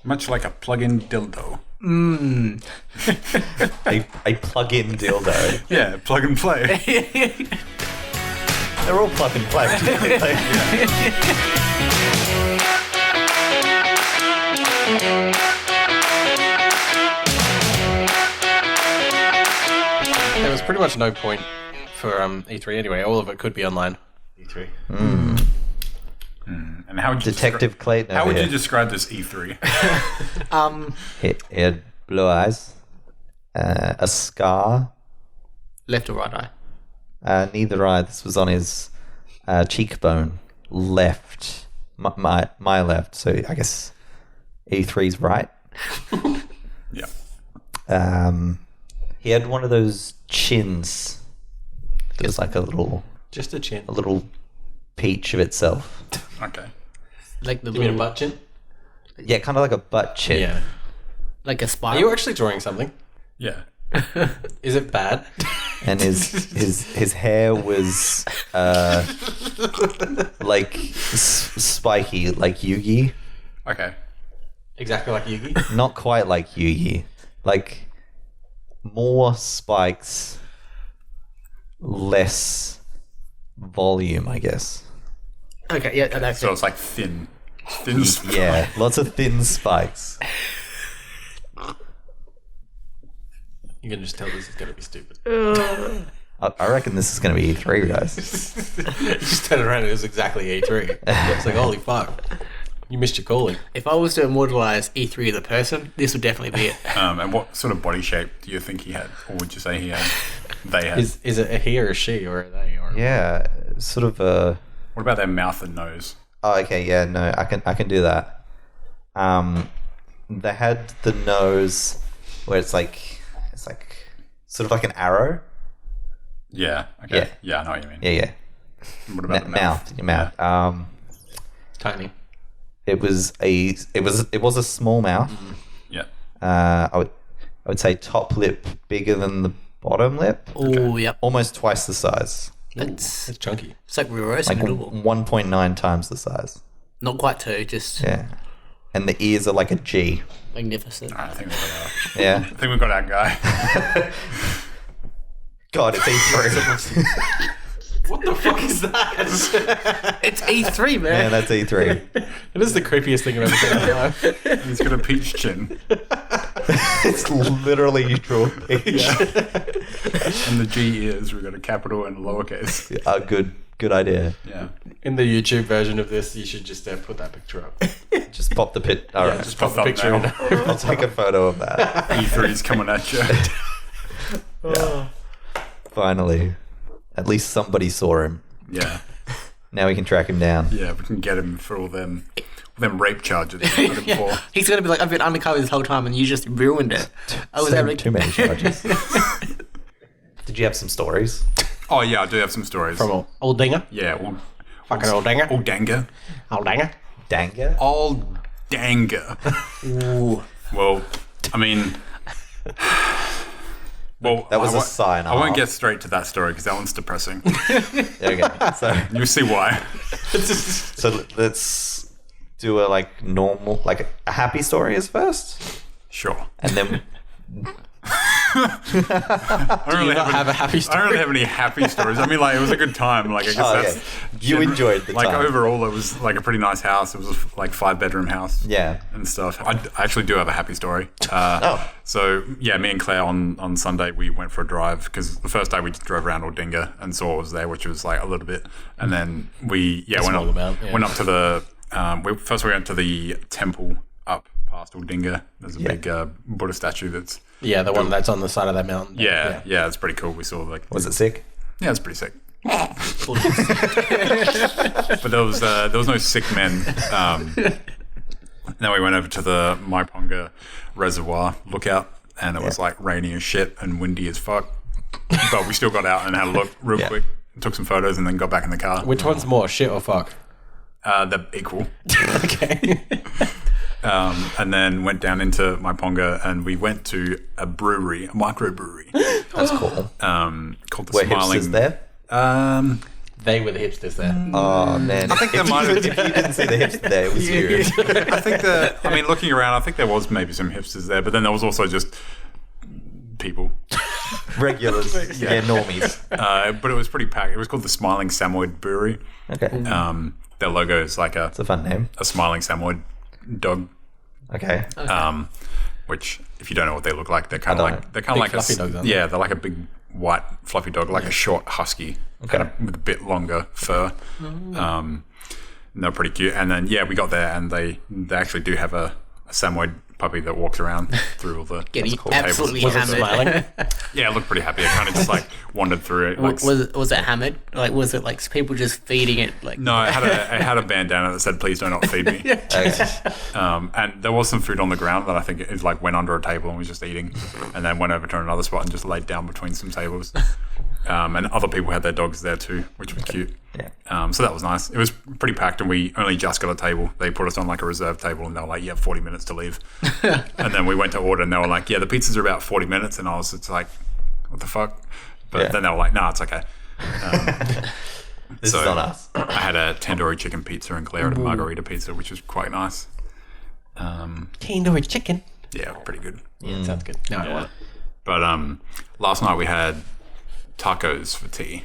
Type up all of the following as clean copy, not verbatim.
Much like a plug-in dildo. A plug-in dildo. Yeah, plug and play. They're all plug and play. There was pretty much no point for E3 anyway. All of it could be online. E3. And how would you Detective Clayton. How would you describe this E3? He had blue eyes, a scar. Left or right eye? Neither eye. This was on his cheekbone, left. My left. So I guess E3's right. Yeah. He had one of those chins. It was like a little peach of itself. Okay. Like the You mean a little, butt chin? Yeah, kind of like a butt chin. Yeah. like a Are spiral. you actually drawing something? Yeah. Is it bad? And his hair was like spiky, like Yugi. Okay. Exactly like Yugi? Not quite like Yugi. Like more spikes, less volume, I guess. Okay, yeah, that's So it. it's like thin. Yeah, lots of thin spikes. You can just tell this is going to be stupid. I reckon this is going to be E3, guys. You just turned around and it was exactly E3. It's like, holy fuck. You missed your calling. If I was to immortalize E3 as a person, this would definitely be it. And what sort of body shape do you think he had? Or would you say he had? They had? Is it a he or a she or a they? Or Yeah, sort of a... What about their mouth and nose? Oh, okay, yeah, no, I can do that. They had the nose where it's like sort of like an arrow. Yeah. Okay. Yeah. Yeah, I know what you mean. Yeah. What about the mouth? Your mouth. tiny. It was a small mouth. Yeah. I would say top lip bigger than the bottom lip. Oh, yep. Almost twice the size. That's It's chunky. it's like reversing Like a double. 1.9 times the size. Not quite two, just Yeah. And the ears are like a G. magnificent. All right, I think we've got our, Yeah. I think we've got our guy. God, it's E3. What the fuck is that? It's E3, man. Man, that's E3. It is the creepiest thing I've ever seen in my life. He's got a peach chin. It's literally you draw a peach. And the G ears, we've got a capital and a lowercase. A good idea. Yeah. In the YouTube version of this, you should just put that picture up. Just pop the pit. All right. Just pop the picture in. I'll take a photo of that. E3's coming at you. Finally. At least somebody saw him. Yeah. Now we can track him down. Yeah, we can get him for all them rape charges we put him for. He's gonna be like, I've been undercover this whole time, and you just ruined it. I was having Too many charges. Did you have some stories? Oh, yeah, I do have some stories. From old Dinger. Yeah, Fucking old Dinger. Old Danger. Old Dinger. Danga? Old Danger. Ooh. Well, I mean... Well, That was a sign. I won't get straight to that story because that one's depressing. Okay. You'll see why. So let's do a normal, a happy story as first. Sure. And then... I don't really have a happy story? I don't really have any happy stories. I mean, it was a good time. I guess that's... You enjoyed the time. Overall, it was a pretty nice house. It was a 5-bedroom house. Yeah. And stuff. I actually do have a happy story. So, yeah, me and Claire on Sunday, we went for a drive because the first day we drove around Aldinga and saw what was there, which was a little bit. And then we went up to the... First we went to the temple up past Aldinga. There's a big Buddha statue that's... Yeah, the one that's on the side of that mountain. Yeah, it's pretty cool. We saw Was it sick? Yeah, it's pretty sick. But there was no sick men. Then we went over to the Maiponga Reservoir lookout, and it was rainy as shit and windy as fuck. But we still got out and had a look real quick, took some photos, and then got back in the car. Which one's more, shit or fuck? They're equal. Okay. And then went down into Maiponga, and we went to a brewery, a microbrewery. That's cool. Called the Where Smiling. hipsters there? they were the hipsters there. Oh man! I think there might have. If you didn't see the hips there, it was you. I think that. I mean, looking around, I think there was maybe some hipsters there, but then there was also just people, Regulars, yeah, normies. But it was pretty packed. It was called the Smiling Samoyed Brewery. Okay, Their logo is like it's a fun name. a smiling Samoyed dog. Okay, Which, if you don't know what they look like, they're kind of like fluffy dogs, aren't they? yeah, they're like a big white fluffy dog, like a short husky, kind of with a bit longer fur. And they're pretty cute. And then we got there, and they actually do have a Samoyed puppy that walks around through all the Getting tables. absolutely Was it hammered. smiling? Yeah, it looked pretty happy. It kind of just like wandered through it. Like, Was it hammered? Like, was it like people just feeding it? Like, no, it had a bandana that said, "Please do not feed me." okay. And there was some food on the ground that I think it like went under a table and was just eating, and then went over to another spot and just laid down between some tables. And other people had their dogs there too, which was cute. Yeah. So that was nice. It was pretty packed, and we only just got a table. They put us on like a reserve table, and they were like, "You have 40 minutes to leave." And then we went to order, and they were like, "Yeah, the pizzas are about 40 minutes." And it's like, "What the fuck?" But then they were like, "Nah, it's okay." This is on us. I had a tandoori chicken pizza, and Claire had a margarita pizza, which was quite nice. Tandoori chicken. Yeah, pretty good. Yeah, sounds good. No, I want But last night we had tacos for tea,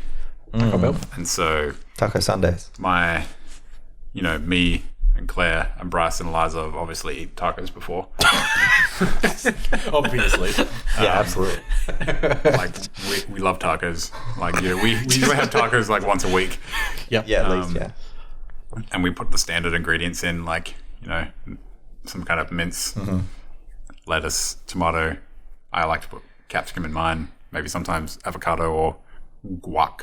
and so Taco Sundays. me and Claire and Bryce and Eliza have obviously eaten tacos before. obviously. Yeah, absolutely. Like we love tacos. Like we usually have tacos like once a week, Yep. Yeah, at least, yeah. and we put the standard ingredients in, like some kind of mince, lettuce, tomato. I like to put capsicum in mine. Maybe sometimes avocado or guac,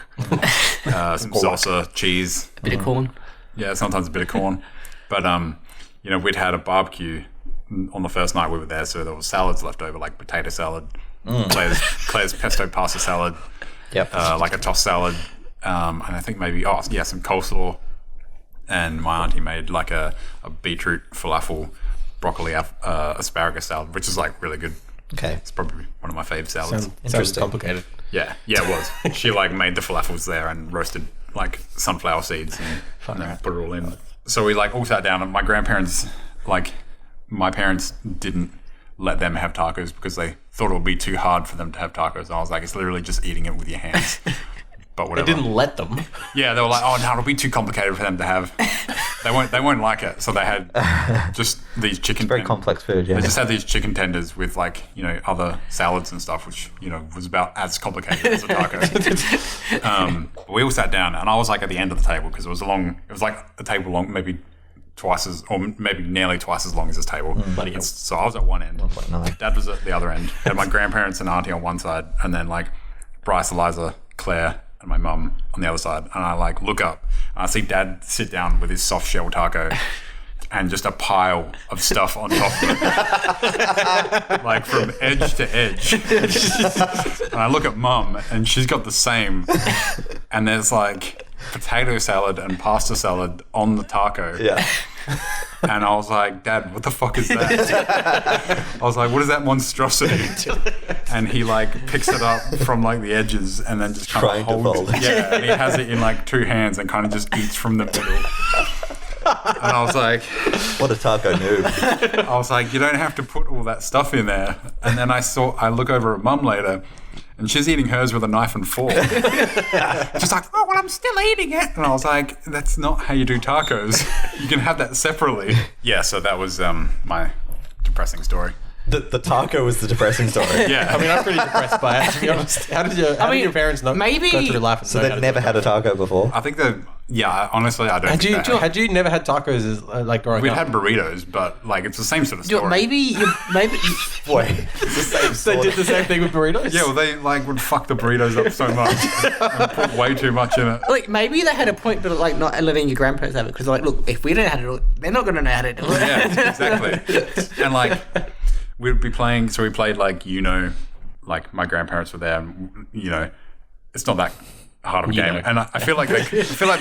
some salsa, cheese. a bit of corn. Yeah, sometimes a bit of corn. But we'd had a barbecue on the first night we were there, so there was salads left over, like potato salad, Claire's pesto pasta salad, Yep. like a tossed salad, and I think maybe some coleslaw. And my auntie made like a beetroot falafel broccoli asparagus salad, which is like really good. Okay. It's probably one of my fave salads. Sounds Interesting. complicated. Yeah, it was. She like made the falafels there and roasted like sunflower seeds and then put it all in. So we like all sat down, and my parents didn't let them have tacos because they thought it would be too hard for them to have tacos. And I was like, it's literally just eating it with your hands. But They whatever. didn't let them. Yeah, they were like, oh no, it'll be too complicated for them to have. They won't like it. So they had just these chicken. Very complex food, yeah. They just had these chicken tenders with like other salads and stuff, which was about as complicated as a taco. We all sat down, and I was like at the end of the table because it was like a table long, maybe twice as, or maybe nearly twice as long as this table. Bloody hell. So I was at one end. 1.9. Dad was at the other end. Had my grandparents and auntie on one side, and then like Bryce, Eliza, Claire, and my mum on the other side. And I like look up, and I see Dad sit down with his soft shell taco and just a pile of stuff on top of it, like from edge to edge. And I look at Mum, and she's got the same, and there's like potato salad and pasta salad on the taco. Yeah. And I was like, Dad, what the fuck is that? I was like, what is that monstrosity? And he like picks it up from like the edges and then just kind Trying of to holds fold it. it. Yeah, and he has it in like two hands and kind of just eats from the middle. And I was like, What a taco noob. you don't have to put all that stuff in there. And then I look over at Mum later, and she's eating hers with a knife and fork. She's like, oh, well, I'm still eating it. And I was like, that's not how you do tacos. You can have that separately. Yeah, so that was my depressing story. The taco was the depressing story. Yeah. I mean, I'm pretty depressed by it, to be honest. How did your parents not maybe- go through life and So know how they've to never do had a taco before? I think honestly, I don't think they have. Had you never had tacos as like growing We'd up? had burritos, but like it's the same sort of Dude, story. maybe Wait, it's the same They sort did the same thing with burritos? Yeah, well, they like would fuck the burritos up so much and put way too much in it. like maybe they had a point, but like not letting your grandparents have it because like, look, if we don't have it, they're not going to know how to do it. Yeah, exactly. And like we'd be playing, so we played like like my grandparents were there, and it's not that hard of a game. And I feel like they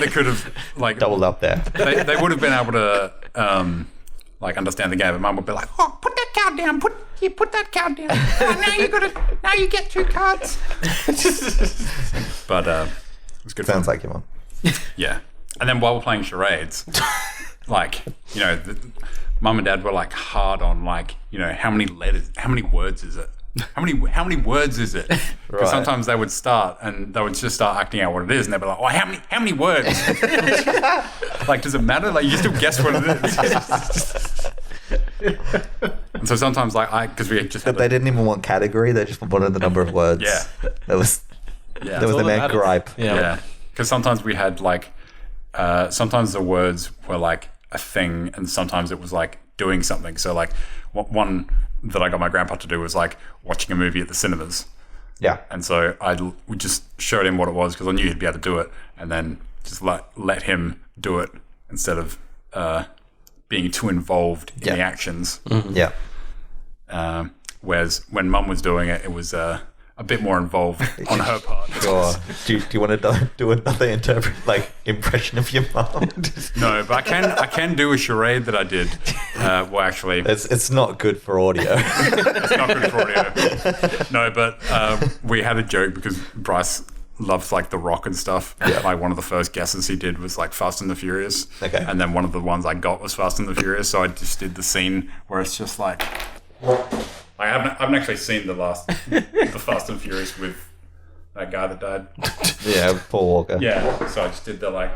could have like doubled up there. They would have been able to like understand the game, but Mum would be like, oh, put that card down, put that card down. Oh, now you get 2 cards. But it was good. Sounds fun. like your mom. Yeah. And then while we're playing charades, like, you know, Mum and Dad were like hard on like, you know, how many words is it? How many words is it? Because Right. sometimes they would start and they would just start acting out what it is, and they'd be like, "Oh, how many words?" Like, does it matter? Like, you still guess what it is. And so sometimes, like, because we just had They didn't even want category. They just wanted the number of words. Yeah. That was yeah, the all that main matters. gripe. yeah. Because sometimes we had like, sometimes the words were like a thing, and sometimes it was like doing something. So like, one that I got my grandpa to do was like watching a movie at the cinemas. Yeah. And so we just showed him what it was because I knew he'd be able to do it, and then just let him do it instead of being too involved in the actions. Yeah. Whereas when Mum was doing it, it was a bit more involved on her part. Sure. Do you want to do another impression of your mum? No, but I can do a charade that I did. Well, actually, It's not good for audio. it's not good for audio. No, but we had a joke because Bryce loves like The Rock and stuff. Yeah. Like one of the first guesses he did was like Fast and the Furious. Okay. And then one of the ones I got was Fast and the Furious. So I just did the scene where it's just like I haven't actually seen the Fast and Furious with that guy that died. Yeah, Paul Walker. Yeah. So I just did the like.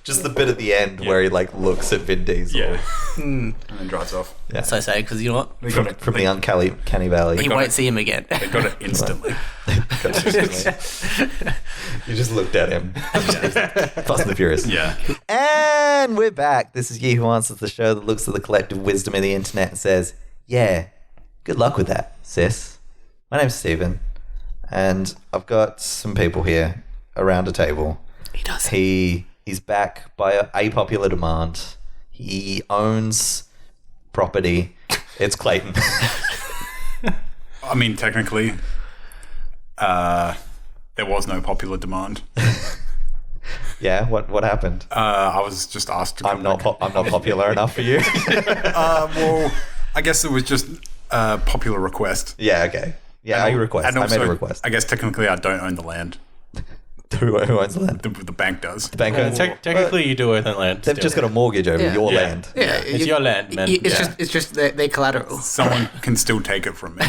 Just the bit at the end where he like looks at Vin Diesel. Yeah. And then drives off. Yeah. So sad, because you know what? They got it. From the uncanny valley. You won't see him again. They got it instantly. You just looked at him. Fast and the Furious. Yeah. And we're back. This is Yahoo Answers, the show that looks at the collective wisdom of the internet and says, yeah, good luck with that, sis. My name's Stephen, and I've got some people here around a table. He does. He's back by a popular demand. He owns property. It's Clayton. I mean, technically, there was no popular demand. Yeah, what happened? I was just asked to I'm not popular enough for you. well, I guess it was just a popular request. Yeah, okay. Yeah, I request. And I also, made a request. I guess technically I don't own the land. Who owns the land? The bank does. The bank owns Technically, you do own the land. They've just got a mortgage over your Yeah. land. Yeah, It's your land, man. It's just their collateral. Someone can still take it from me.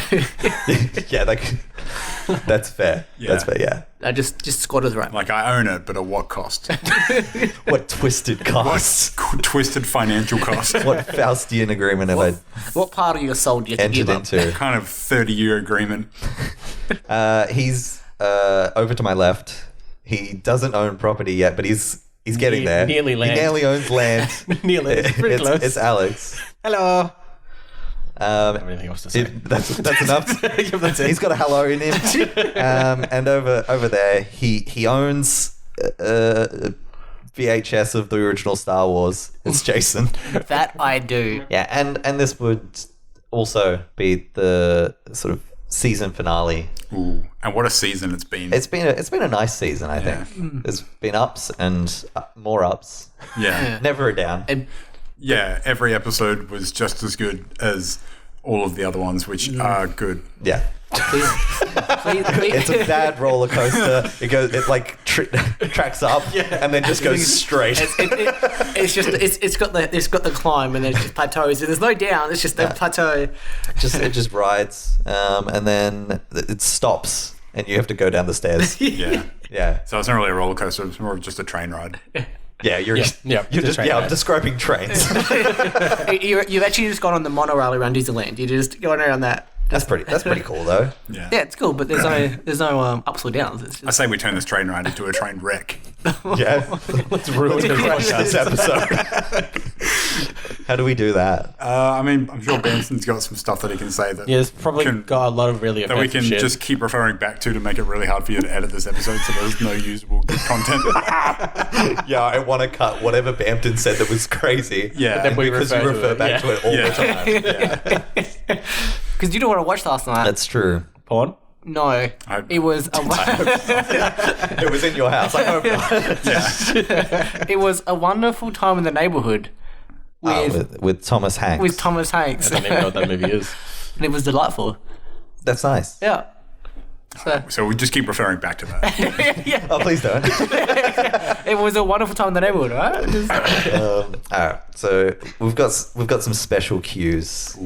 Yeah, that's fair. Yeah. That's fair, yeah. Just squatters' right. Like, I own it, but at what cost? What twisted costs? Twisted financial cost. What Faustian agreement have I What part of your soul do you have to entered give up? into? Kind of 30-year agreement. He's over to my left. He doesn't own property yet, but he's getting there. Nearly land. He nearly owns land. Nearly. Pretty close. It's Alex. Hello. Everything else to say. That's enough. Yeah, that's it. He's got a hello in him. And over there, he owns VHS of the original Star Wars. It's Jason. That I do. Yeah, and this would also be the sort of season finale. Ooh, and what a season it's been. It's been a nice season, I think. There's been ups and more ups. Yeah. Never a down. And Yeah, every episode was just as good as all of the other ones, which are good. Yeah. please. It's a bad roller coaster. It like tracks up and then just goes straight. It's got the climb and then it just plateaus. There's no down. It's just the plateau. It just rides, and then it stops, and you have to go down the stairs. Yeah. Yeah, So it's not really a roller coaster, it's more of just a train ride. yeah. You're the train I'm ride. describing trains. You've actually just gone on the monorail around Disneyland. You're just going around that. That's pretty cool though. Yeah. Yeah, it's cool, but there's no ups or downs. It's I just, say we turn this train ride into a train wreck. Yeah, let's ruin this episode. How do we do that? I mean, I'm sure Benson's got some stuff that he can say that, Yeah, it's probably got a lot of really that we offensive can shit. just keep referring back to make it really hard for you to edit this episode so there's no usable good content. Yeah, I want to cut whatever Bampton said that was crazy. Yeah. then we because you refer to refer it, back yeah. to it all the time. Yeah. because you know what I watched last night? That's true. Porn? No, it was It was in your house. I hope not. it was A Wonderful Time in the Neighborhood With Thomas Hanks. with Thomas Hanks, I don't even know what that movie is. and it was delightful. That's nice. Yeah, So we just keep referring back to that. Oh, please don't. It was a wonderful time in the neighborhood, right? All right. So we've got some special cues.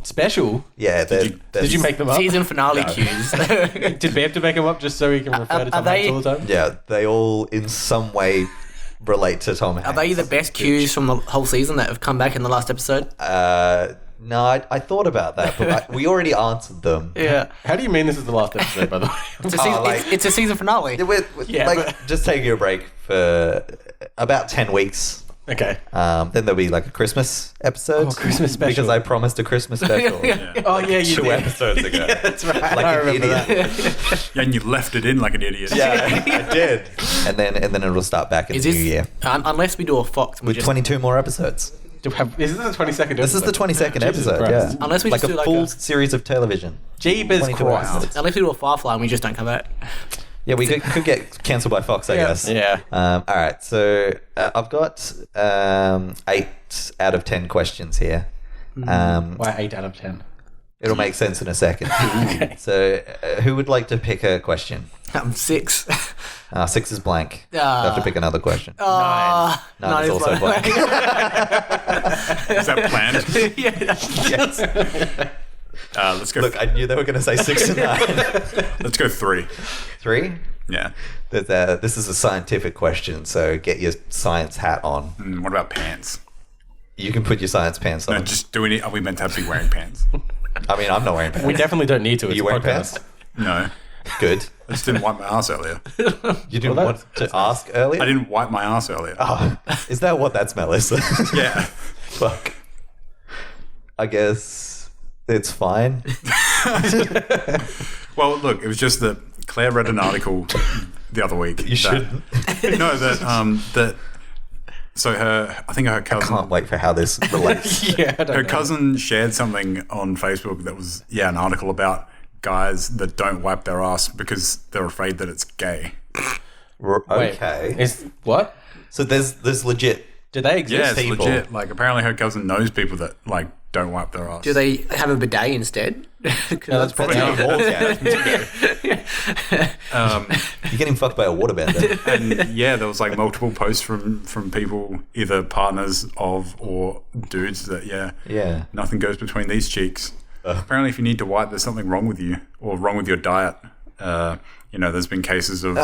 Special? Yeah. Did you make them up? Season finale cues. Did we have to make them up just so we can refer to Tom Hanks all the time? Yeah, they all in some way relate to Tom Hanks. Are they the best cues from the whole season that have come back in the last episode? No, I thought about that, but we already answered them. Yeah. How do you mean this is the last episode, by the way? It's a season finale. Just taking a break for about 10 weeks. Okay. Then there'll be like a Christmas episode. Oh, Christmas special. Because I promised a Christmas special. Oh, yeah, you 2 did. episodes ago. Yeah, that's right. Like I an remember idiot. that. Yeah, and you left it in like an idiot. Yeah, I did. And then it'll start back in the new year. Unless we do a Fox. With 22 more episodes. Is this the 22nd episode? This is the 22nd episode, Christ. yeah. Unless we like just a do full series of television. Jeebus 22 Christ. episodes. Unless we do a Firefly and we just don't come back. Yeah, we could get cancelled by Fox, I guess. Yeah. All right, so I've got 8 out of 10 questions here. Why 8 out of 10? It'll make sense in a second. Okay. So, who would like to pick a question? 6. 6 is blank. You have to pick another question. 9. 9 is also blank. Is that planned? Yes. Let's go. Look, I knew they were going to say 6 and 9. Let's go 3. 3? Yeah. This is a scientific question, so get your science hat on. What about pants? You can put your science pants on. No, just do any. Are we meant to be wearing pants? I mean, I'm not wearing pants. We definitely don't need to. Are you wearing pants? No. Good. I just didn't wipe my ass earlier. You didn't want to ask earlier? I didn't wipe my ass earlier. Oh, is that what that smell is? Yeah. Fuck. I guess it's fine. Well, look, it was just that Claire read an article the other week. You shouldn't. No, that. So I think her cousin. Can't wait for how this relates. Yeah, I don't Her know. cousin shared something on Facebook that was an article about guys that don't wipe their ass because they're afraid that it's gay. Wait, Okay. Is what? So there's legit. Do they Yeah, exist? it's people. legit. Like apparently her cousin knows people that like don't wipe their ass. Do they have a bidet instead? No, that's probably That's how not. balls You're getting fucked by a waterbender. And yeah, there was like multiple posts from people, either partners of or dudes that Yeah. nothing goes between these cheeks. Apparently, if you need to wipe, there's something wrong with you or wrong with your diet. There's been cases of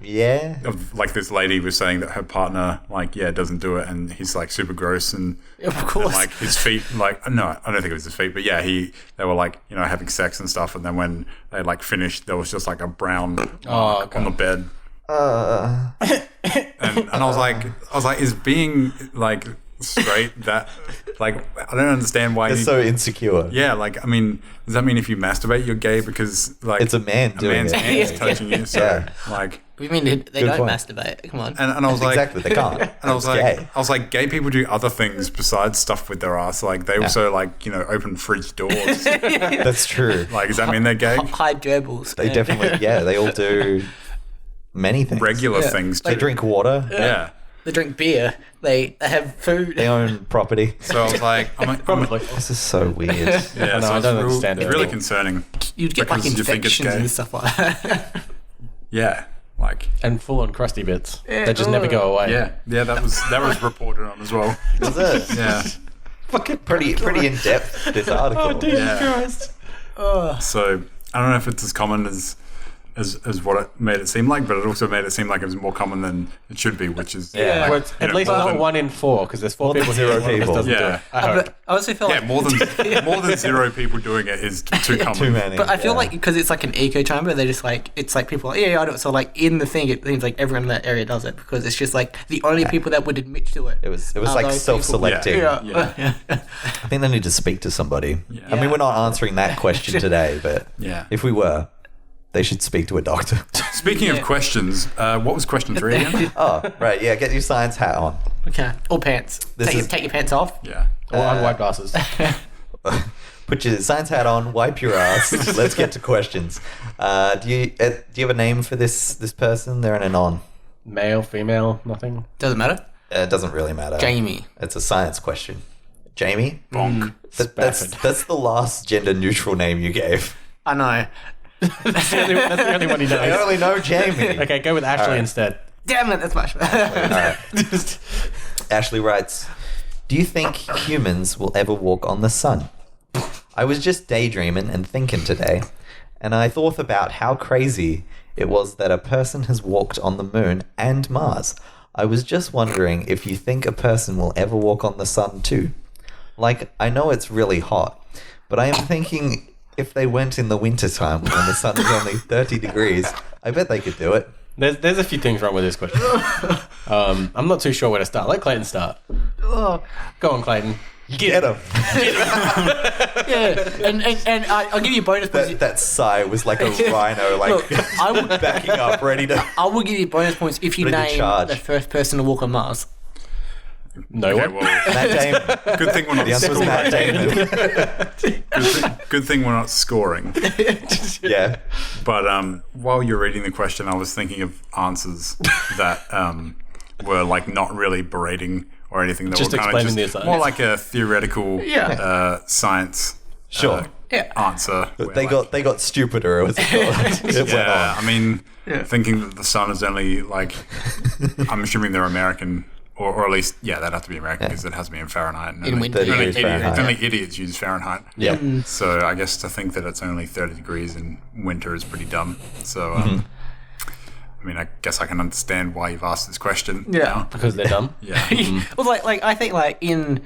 Yeah. like this lady was saying that her partner doesn't do it, and he's like super gross and Of course. and, like his feet no, I don't think it was his feet, but yeah, they were like having sex and stuff, and then when they like finished, there was just like a brown mark on the bed. And I was like, is being like straight that like I don't understand why It's so insecure. yeah, like I mean, does that mean if you masturbate you're gay because like It's a man doing man's it. hand is touching you? So Yeah. like, We mean they don't point. masturbate. Come on. and I was like, Exactly, they can't. And I was It's like, gay. gay people do other things besides stuff with their ass. Like they also open fridge doors. That's true. Like, does that mean they're gay? Hide gerbils. They definitely, they all do many things. Regular things too. They drink water. Yeah. They drink beer. They have food. They own property. So I was like, Probably. This is so weird. yeah. No, So I it's don't understand It's it. really concerning. You'd get like because you think it's infections gay. and stuff like that. Yeah. Like. And full on crusty bits. Yeah. That just never go away. Yeah. Yeah. That was reported on as well. Was it? Yeah. Fucking pretty in depth, this article. Oh, Jesus Yeah. Christ. So I don't know if it's as common as what it made it seem like, but it also made it seem like it was more common than it should be, which is Yeah, well, it's you at know, least more not than- 1 in 4 because there's 4 More than people zero here. One of us people. doesn't do Yeah. it. I hope. But I also feel like more than 0 people doing it is too common. Too many. But I feel yeah. like because it's like an eco chamber, they just like it's like people are like, yeah, I do it. So like in the thing, it seems like everyone in that area does it because it's just like the only people that would admit to it. It was are like those self-selecting. people. Yeah. I think they need to speak to somebody. Yeah. I mean, we're not answering that question today, but Yeah. if we were, they should speak to a doctor. Speaking of questions, what was question 3 again? Oh, right. Yeah, get your science hat on. Okay. Or pants. This is- Take your pants off. Yeah. Or unwiped asses. Put your science hat on, wipe your ass. Let's get to questions. Do you have a name for this person? They're an Anon. Male, female, nothing. Doesn't matter. It doesn't really matter. Jamie. It's a science question. Jamie? Bonk. That's the last gender neutral name you gave. I know. That's the only one he knows. I only know Jamie. Okay, go with Ashley instead. Damn it, that's much better. All right. Ashley writes, do you think humans will ever walk on the sun? I was just daydreaming and thinking today, and I thought about how crazy it was that a person has walked on the moon and Mars. I was just wondering if you think a person will ever walk on the sun too. Like, I know it's really hot, but I am thinking if they went in the wintertime when the sun is only 30 degrees, I bet they could do it. There's a few things wrong with this question. I'm not too sure where to start. Let Clayton start. Go on, Clayton. Get him. Yeah, and I'll give you a bonus points. That sigh was like a rhino, like Look, I would backing up, ready to... I will give you bonus points if you Ready to name charge. the first person to walk on Mars. No Okay, one. well, Matt Damon. good thing we're not The answer was Matt scoring. Damon. Good thing we're not scoring. Yeah. But while you're reading the question, I was thinking of answers that were like not really berating or anything. That Just were kind of explaining the assignment. more like a theoretical science Sure. answer. where, They like, got stupider as it went yeah, on. I mean, thinking that the sun is only like, I'm assuming they're American, or at least, yeah, that'd have to be American because it has to be in Fahrenheit. And In only, winter. 30 only, degrees Fahrenheit. only idiots use Fahrenheit. Yeah. So I guess to think that it's only 30 degrees in winter is pretty dumb. So, I mean, I guess I can understand why you've asked this question. Yeah. now. Because they're dumb. Yeah. Well, like I think like in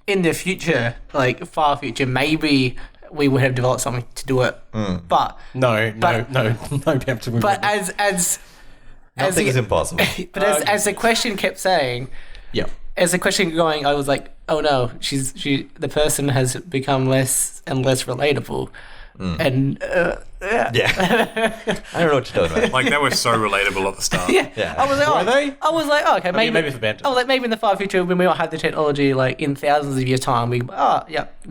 the future, like far future, maybe we would have developed something to do it. But No. But- As Nothing is impossible. as the question kept saying, yeah. as the question going, I was like, oh no, the person has become less and less relatable, and Yeah. I don't know what you're talking about. Like, they were so relatable at the start. Yeah. I was like, oh, Were they? I was like, oh, okay, maybe, maybe for banter. I was like, maybe in the far future when we don't have the technology, like in thousands of years' time, no Maybe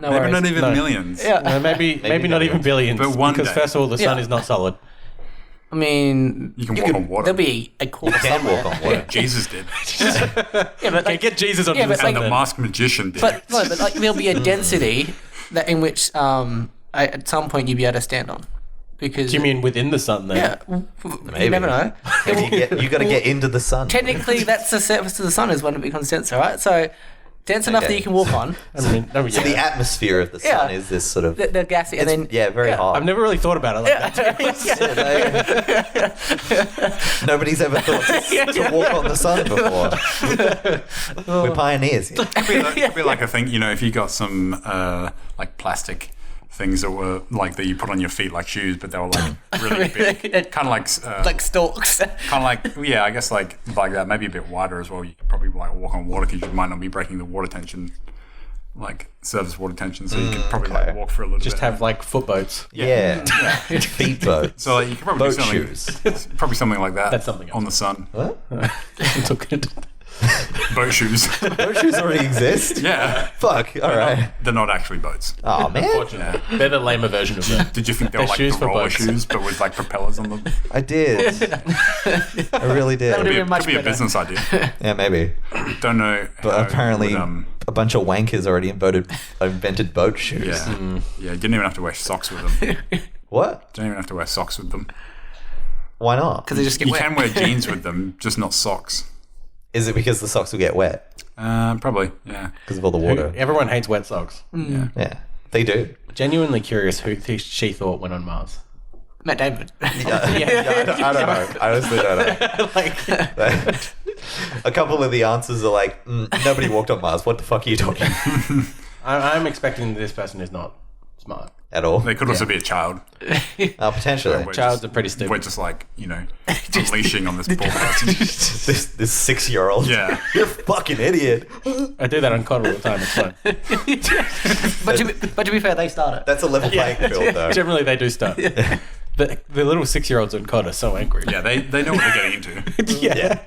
worries. not even No. millions. Yeah. No, maybe not even billions. But one because day. first of all, the sun Yeah. is not solid. I mean, You can walk on water. there'll be a core You can somewhere. walk on water. Jesus did. Yeah, but Okay, like, get Jesus onto Yeah, the but sun And the then. masked magician did. but like there'll be a density that in which at some point you'll be able to stand on, because Do you mean within the sun then? yeah, Maybe. you never know. You got to get into the sun. Technically, that's the surface of the sun is when it becomes denser, right? So dense enough that Okay. you can walk on. I mean, no, So yeah. the atmosphere of the sun Yeah. is this sort of... The gassy, and then yeah, very hot. I've never really thought about it like that. Nobody's ever thought to walk on the sun before. We're pioneers here. It'd be like a thing, if you got some like plastic things that were like that you put on your feet like shoes, but they were like really big, kind of like like stalks. kind of like I guess like that, maybe a bit wider as well. You could probably like walk on water because you might not be breaking the water tension, like surface water tension, so you could probably okay. like walk for a little Just bit. have like foot boats. Yeah. Feet boats. So like, you could probably Boat do something, shoes. probably something like that. That's something else. on the sun. What? It's all good. Boat shoes. Boat shoes already exist? Yeah, Fuck, alright. they're not actually boats. Oh, man. Unfortunately. They're the lamer version of that. Did you think they were They're like shoes the for roller boats. shoes, but with like propellers on them? I did. I really did. That'll Could be, much could be a better. business idea. Yeah, maybe. Don't know. But how it apparently, would, a bunch of wankers already invented boat shoes. yeah, yeah. You didn't even have to wear socks with them. What? Don't even have to wear socks with them. Why not? Because they just get You wet. can wear jeans with them, just not socks. Is it because the socks will get wet? Probably, yeah. Because of all the water? Everyone hates wet socks. Yeah, they do. Genuinely curious who she thought went on Mars. Matt Damon. Yeah, I don't know. I honestly don't know. A couple of the answers are like, nobody walked on Mars. What the fuck are you talking I'm expecting this person is not smart. at all? They could also be a child. Potentially. We're Childs just- are pretty stupid. We're just like, unleashing on this poor person. This 6-year-old. Yeah. You're a fucking idiot. I do that on COD all the time. It's fine. but to be fair, they started. That's a level playing field, though. Generally, they do stuff. The little 6-year-olds on COD are so angry. Yeah, they know what they're getting into. Yeah.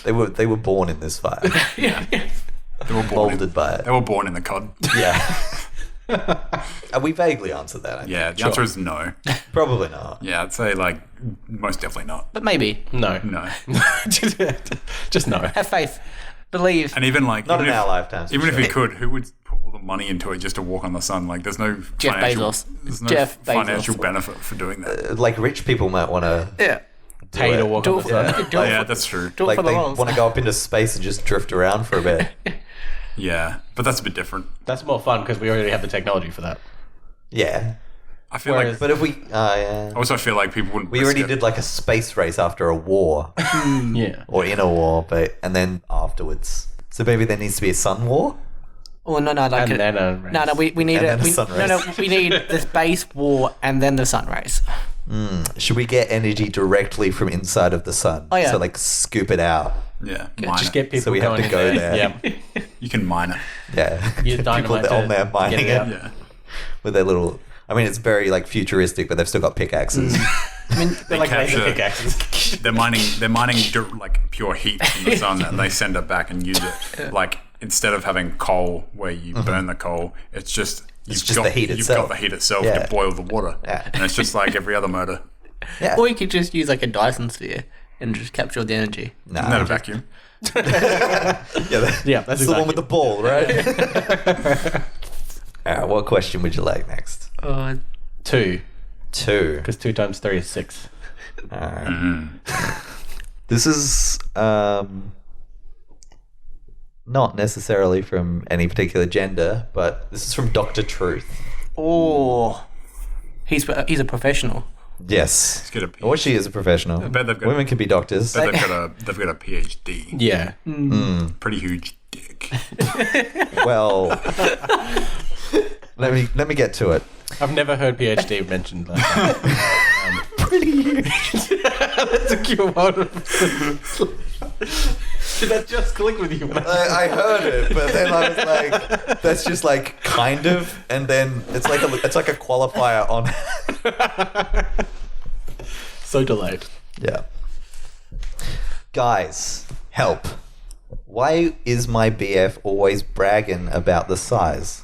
They were born in this fire. They were born Molded by it. They were born in the COD. Yeah. We vaguely answered that. I think. Yeah, the answer is no. Probably not. Yeah, I'd say like most definitely not. But maybe. No. No. Just no. Have faith. Believe. And even like Not even in if, our lifetimes. even if we could, who would put all the money into it just to walk on the sun. Like, there's no Jeff financial, Bezos. there's no Jeff Bezos. financial benefit for doing that. Like rich people might want to Yeah. Pay to walk on the sun. Oh, yeah, that's true. Do it like for the they lols. want to go up into space and just drift around for a bit. Yeah, but that's a bit different. That's more fun because we already have the technology for that. Yeah. I feel Whereas- like. But if we I also feel like people wouldn't. we risk already it. did like a space race after a war Yeah. or in a war, and then afterwards. So maybe there needs to be a sun war. Oh no, like And it. then a race. No, we need And a then a we, sun no, race. we need the space war and then the sun race. Should we get energy directly from inside of the sun? Oh, yeah. So like scoop it out. Yeah, mine Just it. get people So we have going to in go there. Yeah. You can mine it. Yeah. Use People dynamite on there to mining get it it out. Yeah. with their little. I mean, it's very like futuristic, but they've still got pickaxes. I mean, They're like laser capture- pickaxes. They're mining like pure heat from the sun, and they send it back and use it. Like, instead of having coal where you burn the coal, it's just just the heat You've itself. got the heat itself Yeah. to boil the water, Yeah. and it's just like every other motor. Yeah. or you could just use like a Dyson sphere and just capture all the energy. Nah, Isn't that a just- vacuum? Yeah, That's the one exactly. with the ball, right? All right, what question would you like next? 2. 2. Because 2 times 3 is 6. All right. This is not necessarily from any particular gender, but this is from Dr. Truth. Oh, he's a professional. Yes. Let's get a Or she is a professional. bet they've got- Women can be doctors. They've got a PhD. Yeah. Pretty huge dick. Well, let me get to it. I've never heard PhD mentioned like that. Pretty huge. That took you a while to... Did that just click with you? I heard it, but then I was like, "That's just like kind of," and then it's like a qualifier on. So delayed. Yeah. Guys, help! Why is my BF always bragging about the size?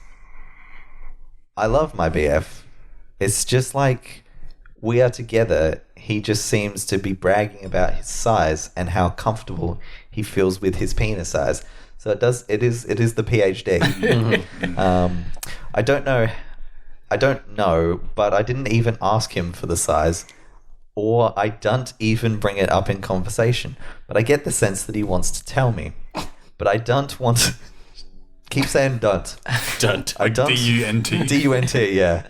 I love my BF. It's just like we are together. He just seems to be bragging about his size and how comfortable he feels with his penis size. So it is the PhD. I don't know, but I didn't even ask him for the size, or I don't even bring it up in conversation. But I get the sense that he wants to tell me. But I don't want to keep saying don't. Don't. I don't D-U-N-T. D-U-N-T, yeah.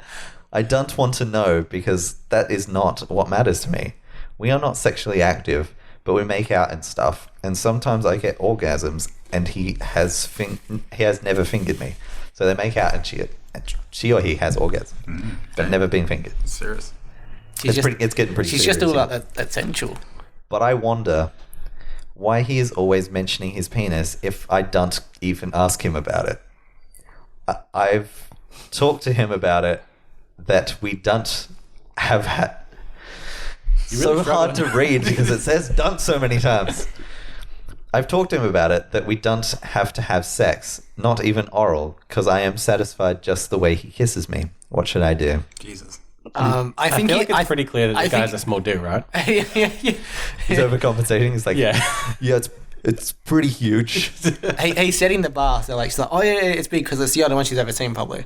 I don't want to know because that is not what matters to me. We are not sexually active, but we make out and stuff. And sometimes I get orgasms, and he has never fingered me. So they make out, and she or he has orgasm, but never been fingered. Serious. She's It's getting pretty She's serious. just all yeah. like that sensual. But I wonder why he is always mentioning his penis if I don't even ask him about it. I've talked to him about it, that we don't have had. So hard to read because it says "don't" so many times. I've talked to him about it, that we don't have to have sex, not even oral, because I am satisfied just the way he kisses me. What should I do? Jesus. I think feel like it's pretty clear that I the guy's think- a small dude, right? yeah. He's overcompensating. He's like, Yeah. yeah, it's pretty huge. He's setting the bar. So like she's like, oh yeah, it's big because it's the only one she's ever seen probably.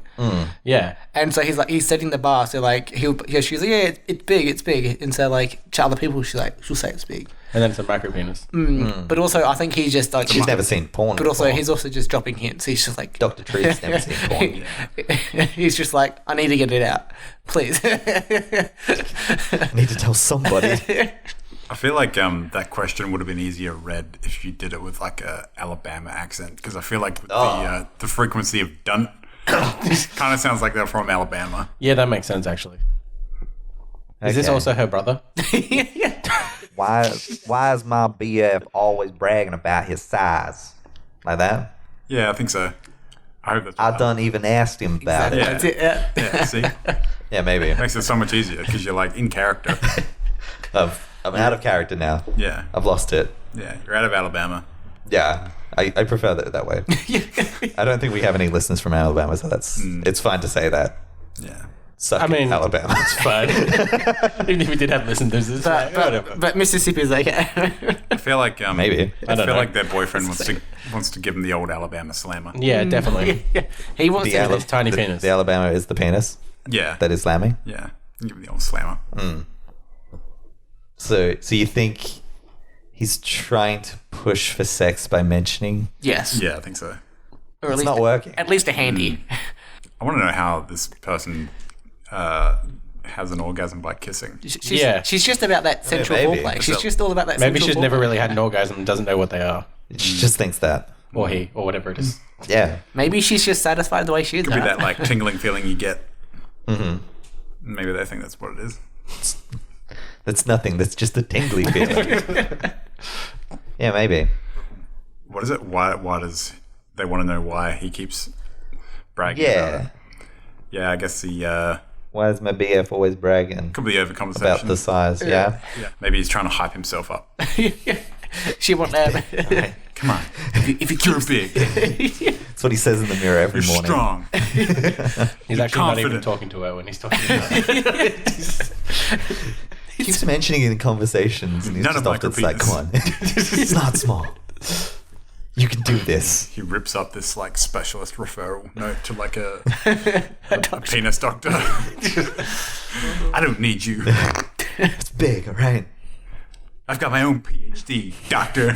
Yeah. And so he's setting the bar. So like she's like, yeah, it's big. And so like to other people, she'll say it's big. And then it's a micro penis. But also I think he's just like She's never seen porn. But also before. he's also just dropping hints. He's just like Dr. Truth's never seen porn. he's just like, I need to get it out, please. I need to tell somebody. I feel like that question would have been easier read if you did it with like a Alabama accent, because I feel like the frequency of "done" kind of sounds like they're from Alabama. Yeah, that makes sense, actually. Is this Okay. also her brother? Why is my BF always bragging about his size? Like that? Yeah, I think so. I hope that's. I done even asked him about it. Yeah. That's it, yeah. Yeah, see, Yeah, maybe. makes it so much easier because you're like in character. I'm out of character now. Yeah, I've lost it. yeah, you're out of Alabama. Yeah, I prefer that way. I don't think we have any listeners from Alabama, so it's fine to say that. Yeah, suck I mean, Alabama. It's fine. Even if we did have listeners, it's like, whatever. But Mississippi's like, I feel like Maybe. I feel like their boyfriend wants to give them the old Alabama slammer. Yeah, definitely. he wants The to. Ala- tiny penis. The Alabama is the penis Yeah, that is slamming. yeah. Give him the old slammer. So you think he's trying to push for sex by mentioning Yes. Yeah, I think so. Or at it's least not working? At least a handy. I want to know how this person has an orgasm by kissing. She's just about that sensual maybe. foreplay. She's just all about that. Maybe sensual she's never foreplay. really had an orgasm and doesn't know what they are. She just thinks that. Or he, or whatever it is. Yeah. Maybe she's just satisfied the way she is. Could be now. that like tingling feeling you get. Maybe they think that's what it is. That's nothing. That's just a tingly feeling. Yeah, maybe. What is it? Why does they want to know why he keeps bragging about Yeah. it? Yeah, I guess he Why is my BF always bragging could be over conversation. about the size? Yeah. Yeah, maybe he's trying to hype himself up. She won't have. Come on, If you you're big, That's what he says in the mirror every you're morning. strong. He's actually not even confident. talking to her when he's talking to her. He keeps mentioning it in conversations, and he's None just of my often like, penis. "Come on, it's not small. You can do this." He rips up this like specialist referral note to like a penis doctor. I don't need you. It's big, all right. I've got my own PhD, doctor.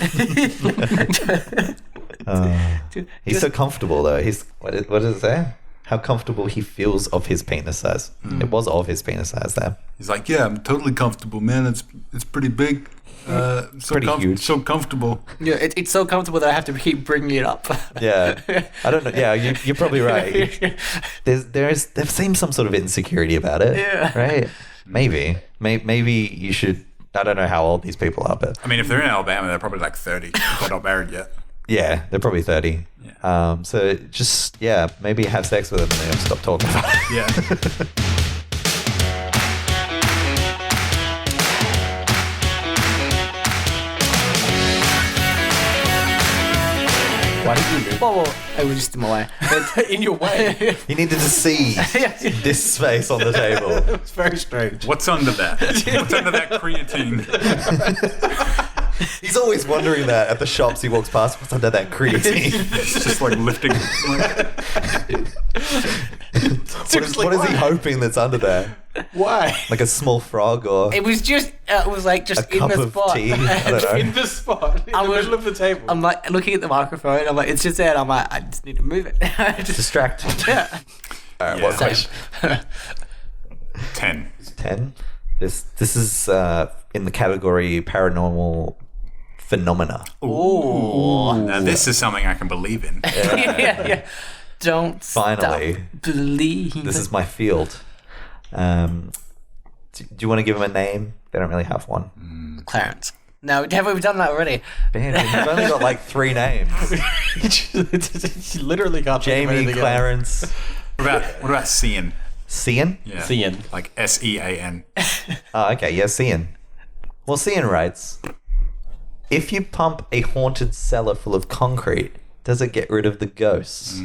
He's so comfortable, though. He's what does it say? How comfortable he feels of his penis size. It was of his penis size there. He's like, yeah, I'm totally comfortable, man. It's pretty big. So Pretty huge. So comfortable. Yeah, it's so comfortable that I have to keep bringing it up. Yeah, I don't know. Yeah, you're probably right. There seems some sort of insecurity about it. Yeah. Right. Maybe you should. I don't know how old these people are, but I mean, if they're in Alabama, they're probably like 30. If they're not married yet. yeah, they're probably 30. Yeah. So just maybe have sex with them and then stop talking about it. Yeah. Why did you move? Whoa, I was just in my way. In your way. You needed to see this space on the table. It's very strange. What's under that? What's under that creatine? He's always wondering that at the shops he walks past. What's under that creatine? It's just like lifting. What is he hoping that's under there? Why? Like a small frog or It was just, it was like a just in cup the of spot. tea? I don't know. In the spot. In the middle of the table. I'm like looking at the microphone. I'm like, it's just there. And I'm like, I just need to move it. Just, Distracted. yeah. All right, Yeah. what question? 10. 10. This is in the category paranormal phenomena. Ooh. Now this is something I can believe in. yeah. Don't Finally. stop believing. This is my field. Do you want to give him a name? They don't really have one. Clarence. No, haven't we done that already? Man, you've only got like 3 names. You literally can't think of Jamie, anything else. Clarence, What about Cian? Cian? Yeah. Cian. Like Sean. Oh, okay, yeah, Cian. Well, Cian writes, if you pump a haunted cellar full of concrete, does it get rid of the ghosts?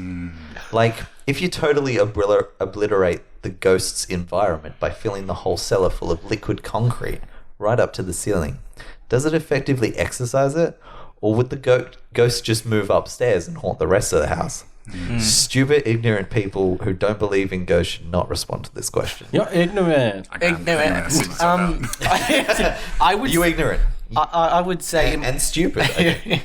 Like, if you totally obliterate the ghost's environment by filling the whole cellar full of liquid concrete right up to the ceiling, does it effectively exorcise it? Or would the ghost just move upstairs and haunt the rest of the house? Stupid, ignorant people who don't believe in ghosts should not respond to this question. You're ignorant. I can't see myself out. I would. Are you ignorant? I would say And stupid. Okay.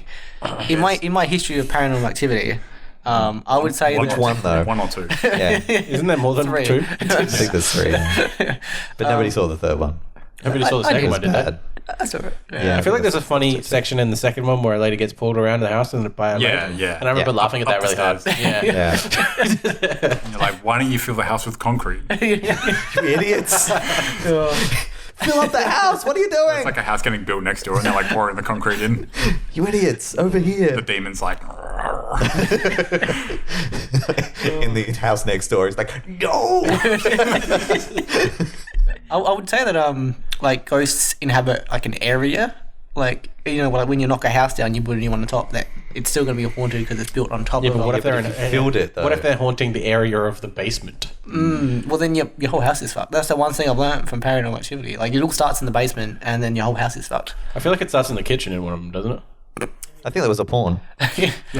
in my history of paranormal activity, I would say Which that, one, though? 1 or 2. Yeah, Isn't there more than 3. 2? I think there's 3. But nobody saw the third one. Nobody saw the I second It was one, did they? bad. That's all right. Yeah, I feel like there's a funny section in the second one where a lady gets pulled around the house and by a Yeah, lady. yeah. And I remember Yeah. laughing at that Up really the hard. stairs. Yeah. Yeah. And you're like, why don't you fill the house with concrete? You idiots. Fill up the house. What are you doing? It's like a house getting built next door and they're like pouring the concrete in. You idiots. Over The here. demon's like, In the house next door. He's like, no. I would say that like ghosts inhabit like an area, like like when you knock a house down, you put a new one on top that it's still going to be haunted because it's built on top Yeah, of but what it. if they're filled it, though? What if they're haunting the area of the basement? Well, then your whole house is fucked. That's the one thing I've learned from Paranormal Activity. Like, it all starts in the basement, and then your whole house is fucked. I feel like it starts in the kitchen in one of them, doesn't it? I think that was a porn. That's what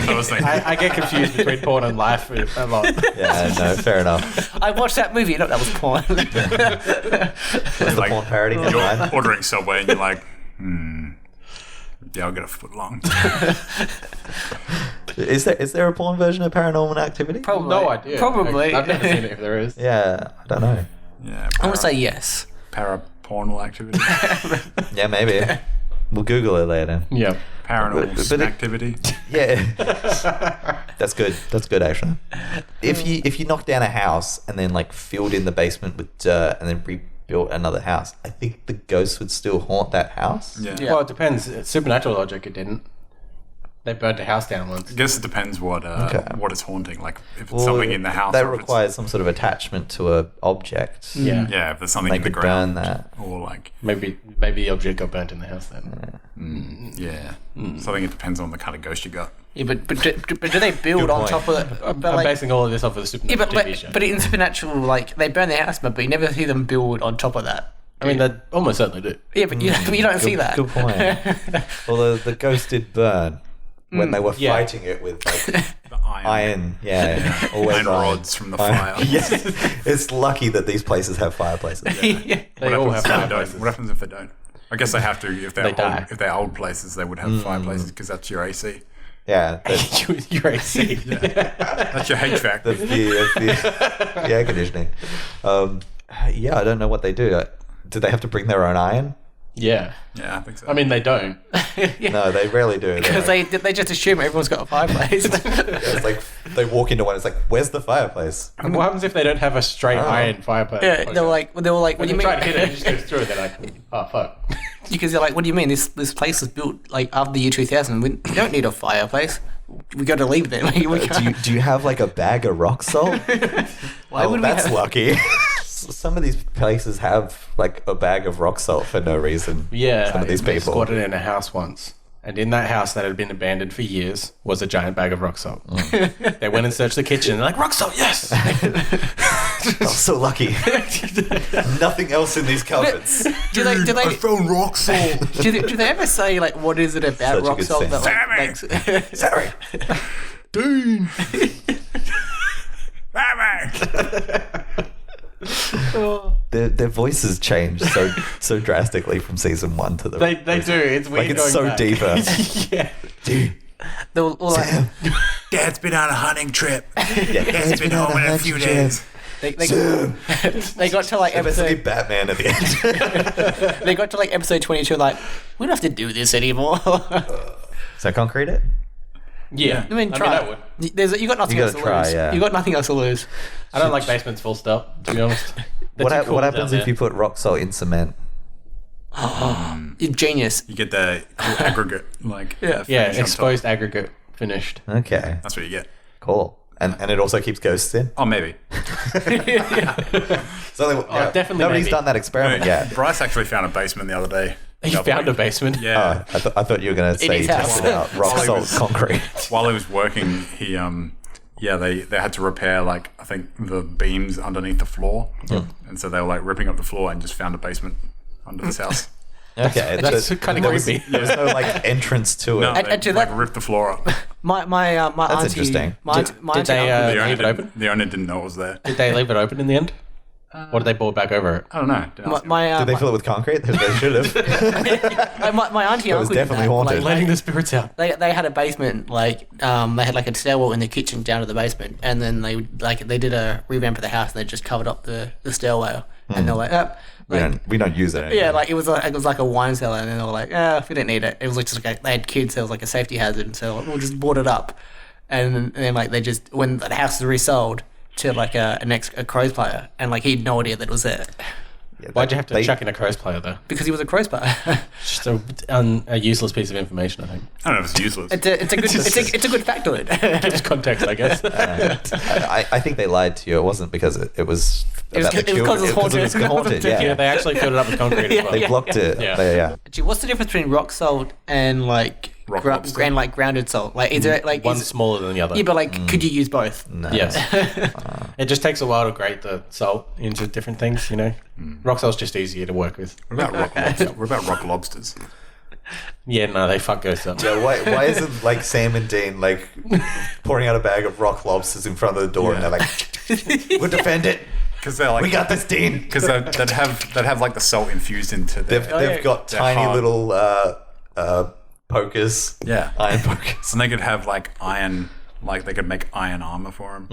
I was thinking. I get confused between porn and life a lot. Yeah, no, fair enough. I watched that movie. No, that was porn. Was the Like, porn parody? You're Right? ordering Subway and you're like, yeah, I'll get a foot long. Is there a porn version of Paranormal Activity? Probably. No idea. Probably. I've never seen it if there is. Yeah, I don't know. Yeah, I want to say yes. parapornal activity. Yeah, maybe. We'll Google it later. Yeah. Paranormal But it- activity. Yeah, that's good. That's good, actually. If you knock down a house and then like filled in the basement with dirt and then rebuilt another house, I think the ghosts would still haunt that house. Yeah. Yeah. Well, it depends. It's supernatural logic, it didn't. They burnt a house down once. I guess it depends what it's haunting. Like if it's Well, something in the house. that or if requires some sort of attachment to a object. Yeah. It's, yeah, if there's something They in the could burn ground. that. Or like, Maybe the object got burnt in the house then. yeah. So I think it depends on the kind of ghost you got. Yeah, but do they build Good on point. top of it? I'm But like, basing all of this off of the yeah, supernatural TV show. but in Supernatural, like, they burn their house, but you never see them build on top of that. I mean, they almost certainly do. Yeah, but you don't see that. Good point. Well, the ghost did burn when they were Yeah. fighting it with like The iron. iron. Always Iron rods from the fire. Yes, it's lucky that these places have fireplaces. Yeah. They all have What fireplaces. happens if they don't? I guess they have to if they're They die. old, if they're old places. They would have fireplaces because that's your AC. Yeah, that's You're AC. That's your HVAC. the air conditioning. Yeah, I don't know what they do. Do they have to bring their own iron? Yeah. Yeah, I think so. I mean, they don't. No, they rarely do. Because they just assume everyone's got a fireplace. It's like they walk into one. It's like, where's the fireplace? What happens if they don't have a straight iron fireplace? Yeah, they were like, what when do you you try to hit it, it mean? just goes through. They're like, oh fuck. Because they're like, what do you mean? This place was built like after the year 2000. We don't need a fireplace. We got to leave then. We can't. Do you have like a bag of rock salt? Why would we that's have- lucky. Some of these places have like a bag of rock salt for no reason. Yeah, some of these they people. squatted in a house once, and in that house that had been abandoned for years was a giant bag of rock salt. They went and searched the kitchen. They're like, rock salt, yes. I'm so lucky. Nothing else in these cupboards. Do they found rock salt. do they ever say like what is it about Such a rock good salt sense. that like makes Sorry. Dean. Their voices change so drastically from season 1 to the They do. It's weird. like it's going so back. deeper. Yeah. Dude, they're all like, Sam. Dad's been on a hunting trip. Yeah, Dad's been home in a few days. they got to like Basically episode Batman at the end. they got to like episode 22 like we don't have to do this anymore. So concrete it? Yeah. I mean, try. I would. You got nothing You else gotta to try, lose. yeah. You got nothing else to lose. I don't like basements full stop, to be honest. What happens if you put rock salt in cement? You're genius. You get the aggregate, like Yeah, finish on top. exposed aggregate finished. Okay, That's what you get. cool. And it also keeps ghosts in? Oh, maybe. Definitely Nobody's maybe. done that experiment yet. Bryce actually found a basement the other day. You found a basement? Yeah. I thought you were going to say his you house. tested out rock While he salt was- concrete. While he was working, he they had to repair like I think the beams underneath the floor, and so they were like ripping up the floor and just found a basement under this house. Okay, That's kind of creepy. There was no like entrance to it. No, And they to like that- ripped the floor up. My auntie. interesting. My Did auntie they, uncle- The owner, leave it open? the owner didn't know it was there. Did they leave it open in the end? Or did they board back over it? I don't know. Didn't ask him. Did they fill it with concrete? They should have. my auntie It was uncle did definitely that. haunted. Like, Letting the spirits out. they had a basement, like they had like a stairwell in the kitchen down to the basement, and then they did a revamp of the house and they just covered up the stairwell, and they're like, we don't use it anymore. yeah, like it was like a wine cellar, and then they were like, we didn't need it. It was like just like they had kids, so it was like a safety hazard, so like, we'll just board it up, and then like they just when the house was resold to like a Crows player, and like he had no idea that it was there Yeah, Why'd you have to chuck in a Crows player, though? because he was a Crows player. Just a useless piece of information, I think. I don't know if it's useless. it's a good it's a good factoid. Gives context, I guess. I think they lied to you. It wasn't because it was about the it was children. because it was It was haunted. haunted. Yeah, Yeah, they actually filled it up with concrete as well. they blocked it. Yeah. Yeah. Actually, what's the difference between rock salt and like rock lobster. grounded salt? Like, is there like One's smaller than the other. Yeah, but like, could you use both? No. Yes. It just takes a while to grate the salt into different things, you know. Rock salt's just easier to work with. What about rock lobster? What about rock lobsters? Yeah, no, they fuck ghosts up. Yeah, why isn't like Sam and Dean like pouring out a bag of rock lobsters in front of the door and they're like, we'll defend it. Because they're like, We got this, Dean. Because they'd have like the salt infused into They've got They're tiny hard. little pokers. Yeah. Iron pokers. And they could have like iron, like they could make iron armor for him.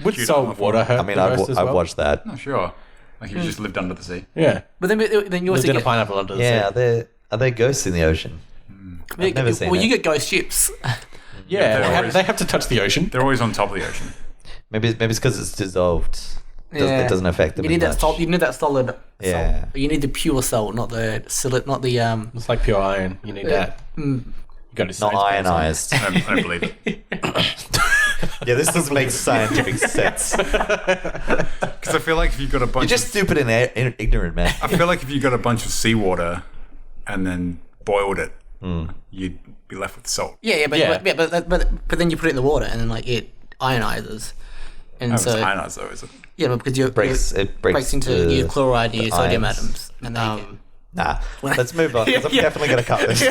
Would salt water hurt? I mean, the I've ghost as well? watched that. Oh, sure. Like if you just lived under the sea. Yeah. But then you Lived also in a get pineapple under the Yeah, sea. are there ghosts in the ocean? I've never seen well, it. you get ghost ships. Yeah, they're always- they have to touch the ocean. They're always on top of the ocean. Maybe it's because it's dissolved. It doesn't affect them. You need as that much. salt. You need that solid. Yeah. Salt. You need the pure salt, not the It's like pure iron. You need that. You got to Not ionized. I don't believe it. Yeah, this doesn't make scientific sense. Because I feel like if you got a bunch You're just stupid and ignorant, man. I feel like if you got a bunch of seawater and then boiled it, you'd be left with salt. but then you put it in the water and then like it ionizes, and It's so ionized though, is it? yeah, but because it breaks into the- your chloride and your the sodium ions. atoms, and then Nah, let's move on because I'm definitely going to cut this.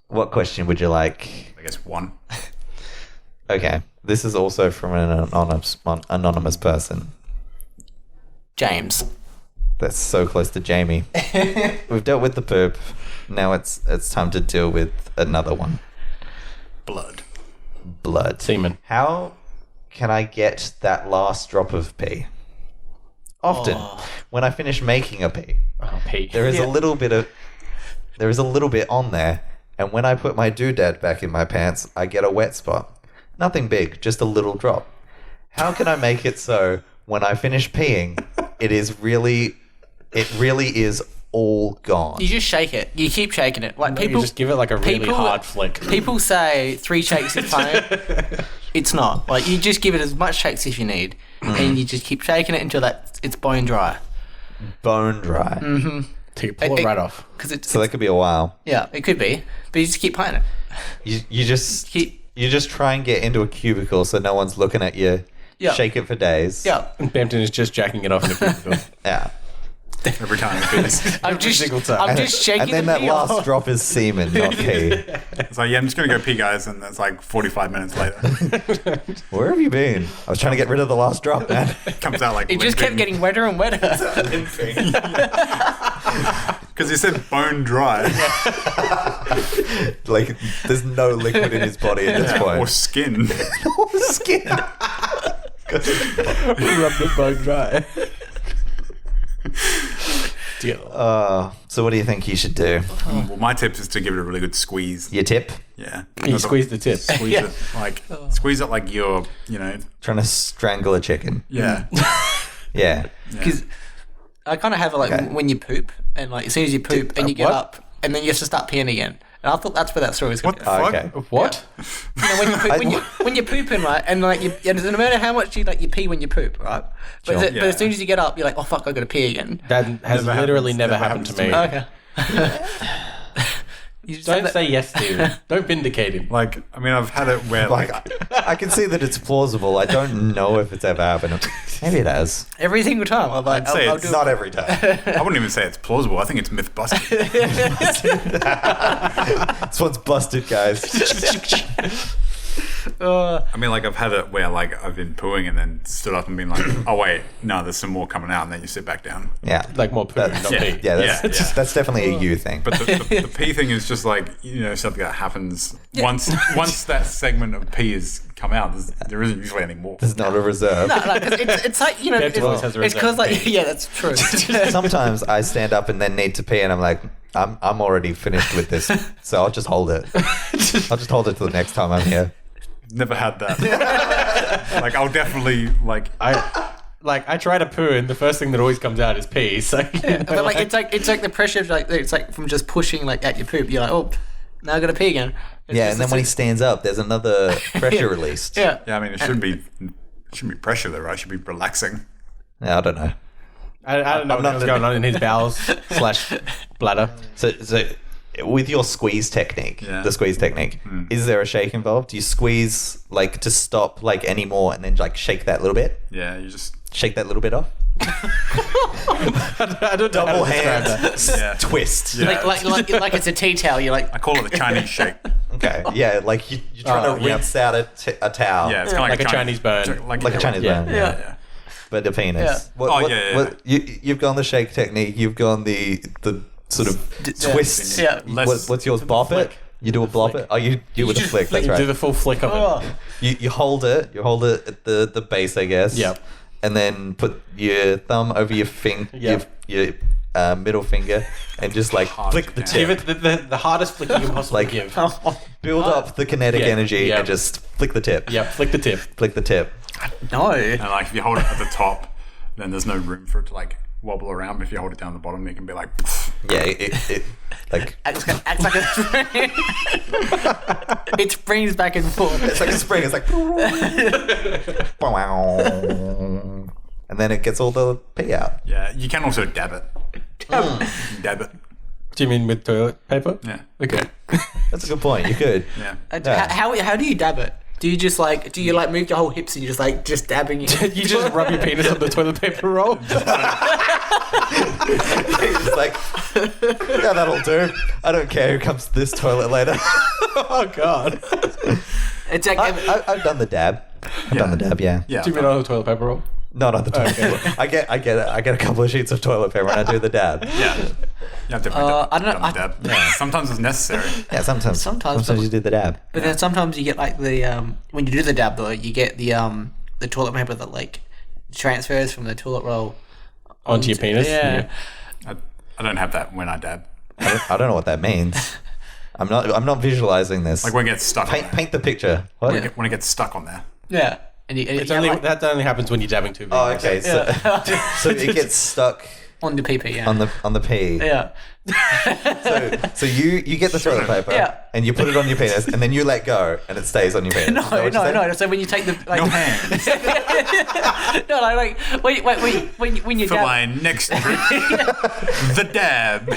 What question would you like? I guess one. Okay, this is also from an anonymous person. James. That's so close to Jamie. We've dealt with the poop. Now it's time to deal with another one. Blood. Semen. How can I get that last drop of pee? Often, when I finish making a pee, Oh, pee. there is a little bit on there, and when I put my doodad back in my pants, I get a wet spot. Nothing big, just a little drop. How can I make it so when I finish peeing, it really is all gone? You just shake it. You keep shaking it. Like You just give it like a really people- hard flick. People say 3 shakes is fine. It's not. Like you just give it as much shakes as you need, and you just keep shaking it until it's bone dry. Bone dry. To pull it right off. Because it's So that could be a while. yeah, it could be, but you just keep playing it. You just Keep try and get into a cubicle so no one's looking at you. Yeah. Shake it for days. yeah. And Bampton is just jacking it off in the cubicle. Yeah. Every time it goes. I'm just single time. I'm just shaking And then the that pee last off. drop is semen, not pee. It's like, yeah, I'm just going to go pee, guys. And that's like 45 minutes later. Where have you been? I was trying to get rid of the last drop, man. It comes out like It just kept limping. getting wetter and wetter. Because he said bone dry. Like, there's no liquid in his body at this Or point. skin. Skin. Rub the bone dry. So what do you think you should do? Well, my tip is to give it a really good squeeze. Your tip? Yeah. You squeeze the tip. Squeeze it. Like, squeeze it like you're, Trying to strangle a chicken. yeah. Yeah. Because I kind of have it like Okay. when you poop, and like as soon as you poop and you get what? up, and then you have to start peeing again. And I thought that's where that story was going What to the go. fuck? Okay. What? You know, when you're pooping, right, and like it doesn't matter how much you pee when you poop, right? But, Sure. but as soon as you get up, you're like, oh fuck, I got to pee again. That has Never literally happens. never Never happened to happens me. to me. Okay. You just have Don't that- say yes, Steven. Don't vindicate him. Like, I mean, I've had it where, Like, like, I can see that it's plausible. I don't know if it's ever happened. Maybe it has. every single time. I'm like, I'd say I'll it's do Not every time. I wouldn't even say it's plausible. I think it's myth busted. This one's busted, guys. I mean, like, I've had it where, like, I've been pooing and then stood up and been like, oh, wait, no, there's some more coming out. And then you sit back down. Yeah. Like more poo, not yeah. pee. Yeah, that's, Yeah. that's definitely a you thing. But the pee thing is just like, something that happens once that segment of pee has come out, there isn't usually any more. There's not a reserve. No, 'cause it's like, you know, Bampton always has a it's because reserve like, yeah, that's true. Sometimes I stand up and then need to pee, and I'm like, I'm already finished with this, so I'll just hold it. I'll just hold it till the next time I'm here. Never had that. Like, I'll definitely, like, I try to poo, and the first thing that always comes out is pee. So, But like it's like the pressure of like it's like from just pushing like at your poop. You're like, oh, now I got to pee again. It's Yeah, just- and then when he stands up, there's another pressure released. yeah. yeah, I mean, it shouldn't be pressure though, right? It should be relaxing. Yeah, I don't know. I don't know what's going on in his bowels / bladder. So with your squeeze technique, the squeeze technique, is there a shake involved? Do you squeeze like to stop like any more and then like shake that little bit? Yeah, you just Shake that little bit off. I don't know Double how to describe hand that. twist. Yeah. Like it's a tea towel. You're like, I call it the Chinese shake. Okay, yeah, like you're trying to rinse out a towel. Yeah, it's kind of like a Chinese burn. Like a Chinese burn. Yeah. But the penis. Yeah. You've gone the shake technique. You've gone the sort of twist. Yeah. What's yours? Bop it. You do a bop it. Oh, you do with a flick. That's Do right. the full flick of it. You hold it. You hold it at the base, I guess. Yep. And then put your thumb over your your middle finger, and just like flick the Give tip. it the hardest flick you can possibly Like- give. Build up the kinetic energy yeah. and just flick the tip. Yep, flick the tip. Flick the tip. no. And like if you hold it at the top, then there's no room for it to like wobble around. But if you hold it down the bottom, it can be like. Yeah, it like Acts like a spring. It springs back and forth. it's like a spring. It's like and then it gets all the pee out. Yeah, you can also dab it. Dab it. Do you mean with toilet paper? Yeah. Okay. That's a good point. You could. Yeah. Yeah. How do you dab it? Do you just like move your whole hips and you're just dabbing it? You just rub your penis on the toilet paper roll? It's like, yeah, that'll do. I don't care who comes to this toilet later. Oh, God. It's like I've done the dab. I've done the dab. Yeah. Yeah. Do you mean on the toilet paper roll? Not on the toilet paper. I get a couple of sheets of toilet paper and I do the dab. Yeah. Yeah, definitely. I don't know, dab. Yeah. Sometimes it's necessary. Yeah, sometimes you do the dab. But then sometimes you get like the when you do the dab though, you get the toilet paper that like transfers from the toilet roll Onto your penis? Yeah. I don't have that when I dab. I don't know what that means. I'm not visualizing this. Like when it gets stuck. Paint the picture. What? When it gets stuck on there. Yeah. And That only happens when you're dabbing too big. Oh, okay. So it gets stuck on the pee, yeah. on the pee. Yeah. So you get the toilet paper and you put it on your penis and then you let go and it stays on your penis. No. Is that what you're saying? So when you take the like, No hands. no, like when you For dab, my next trick, the dab.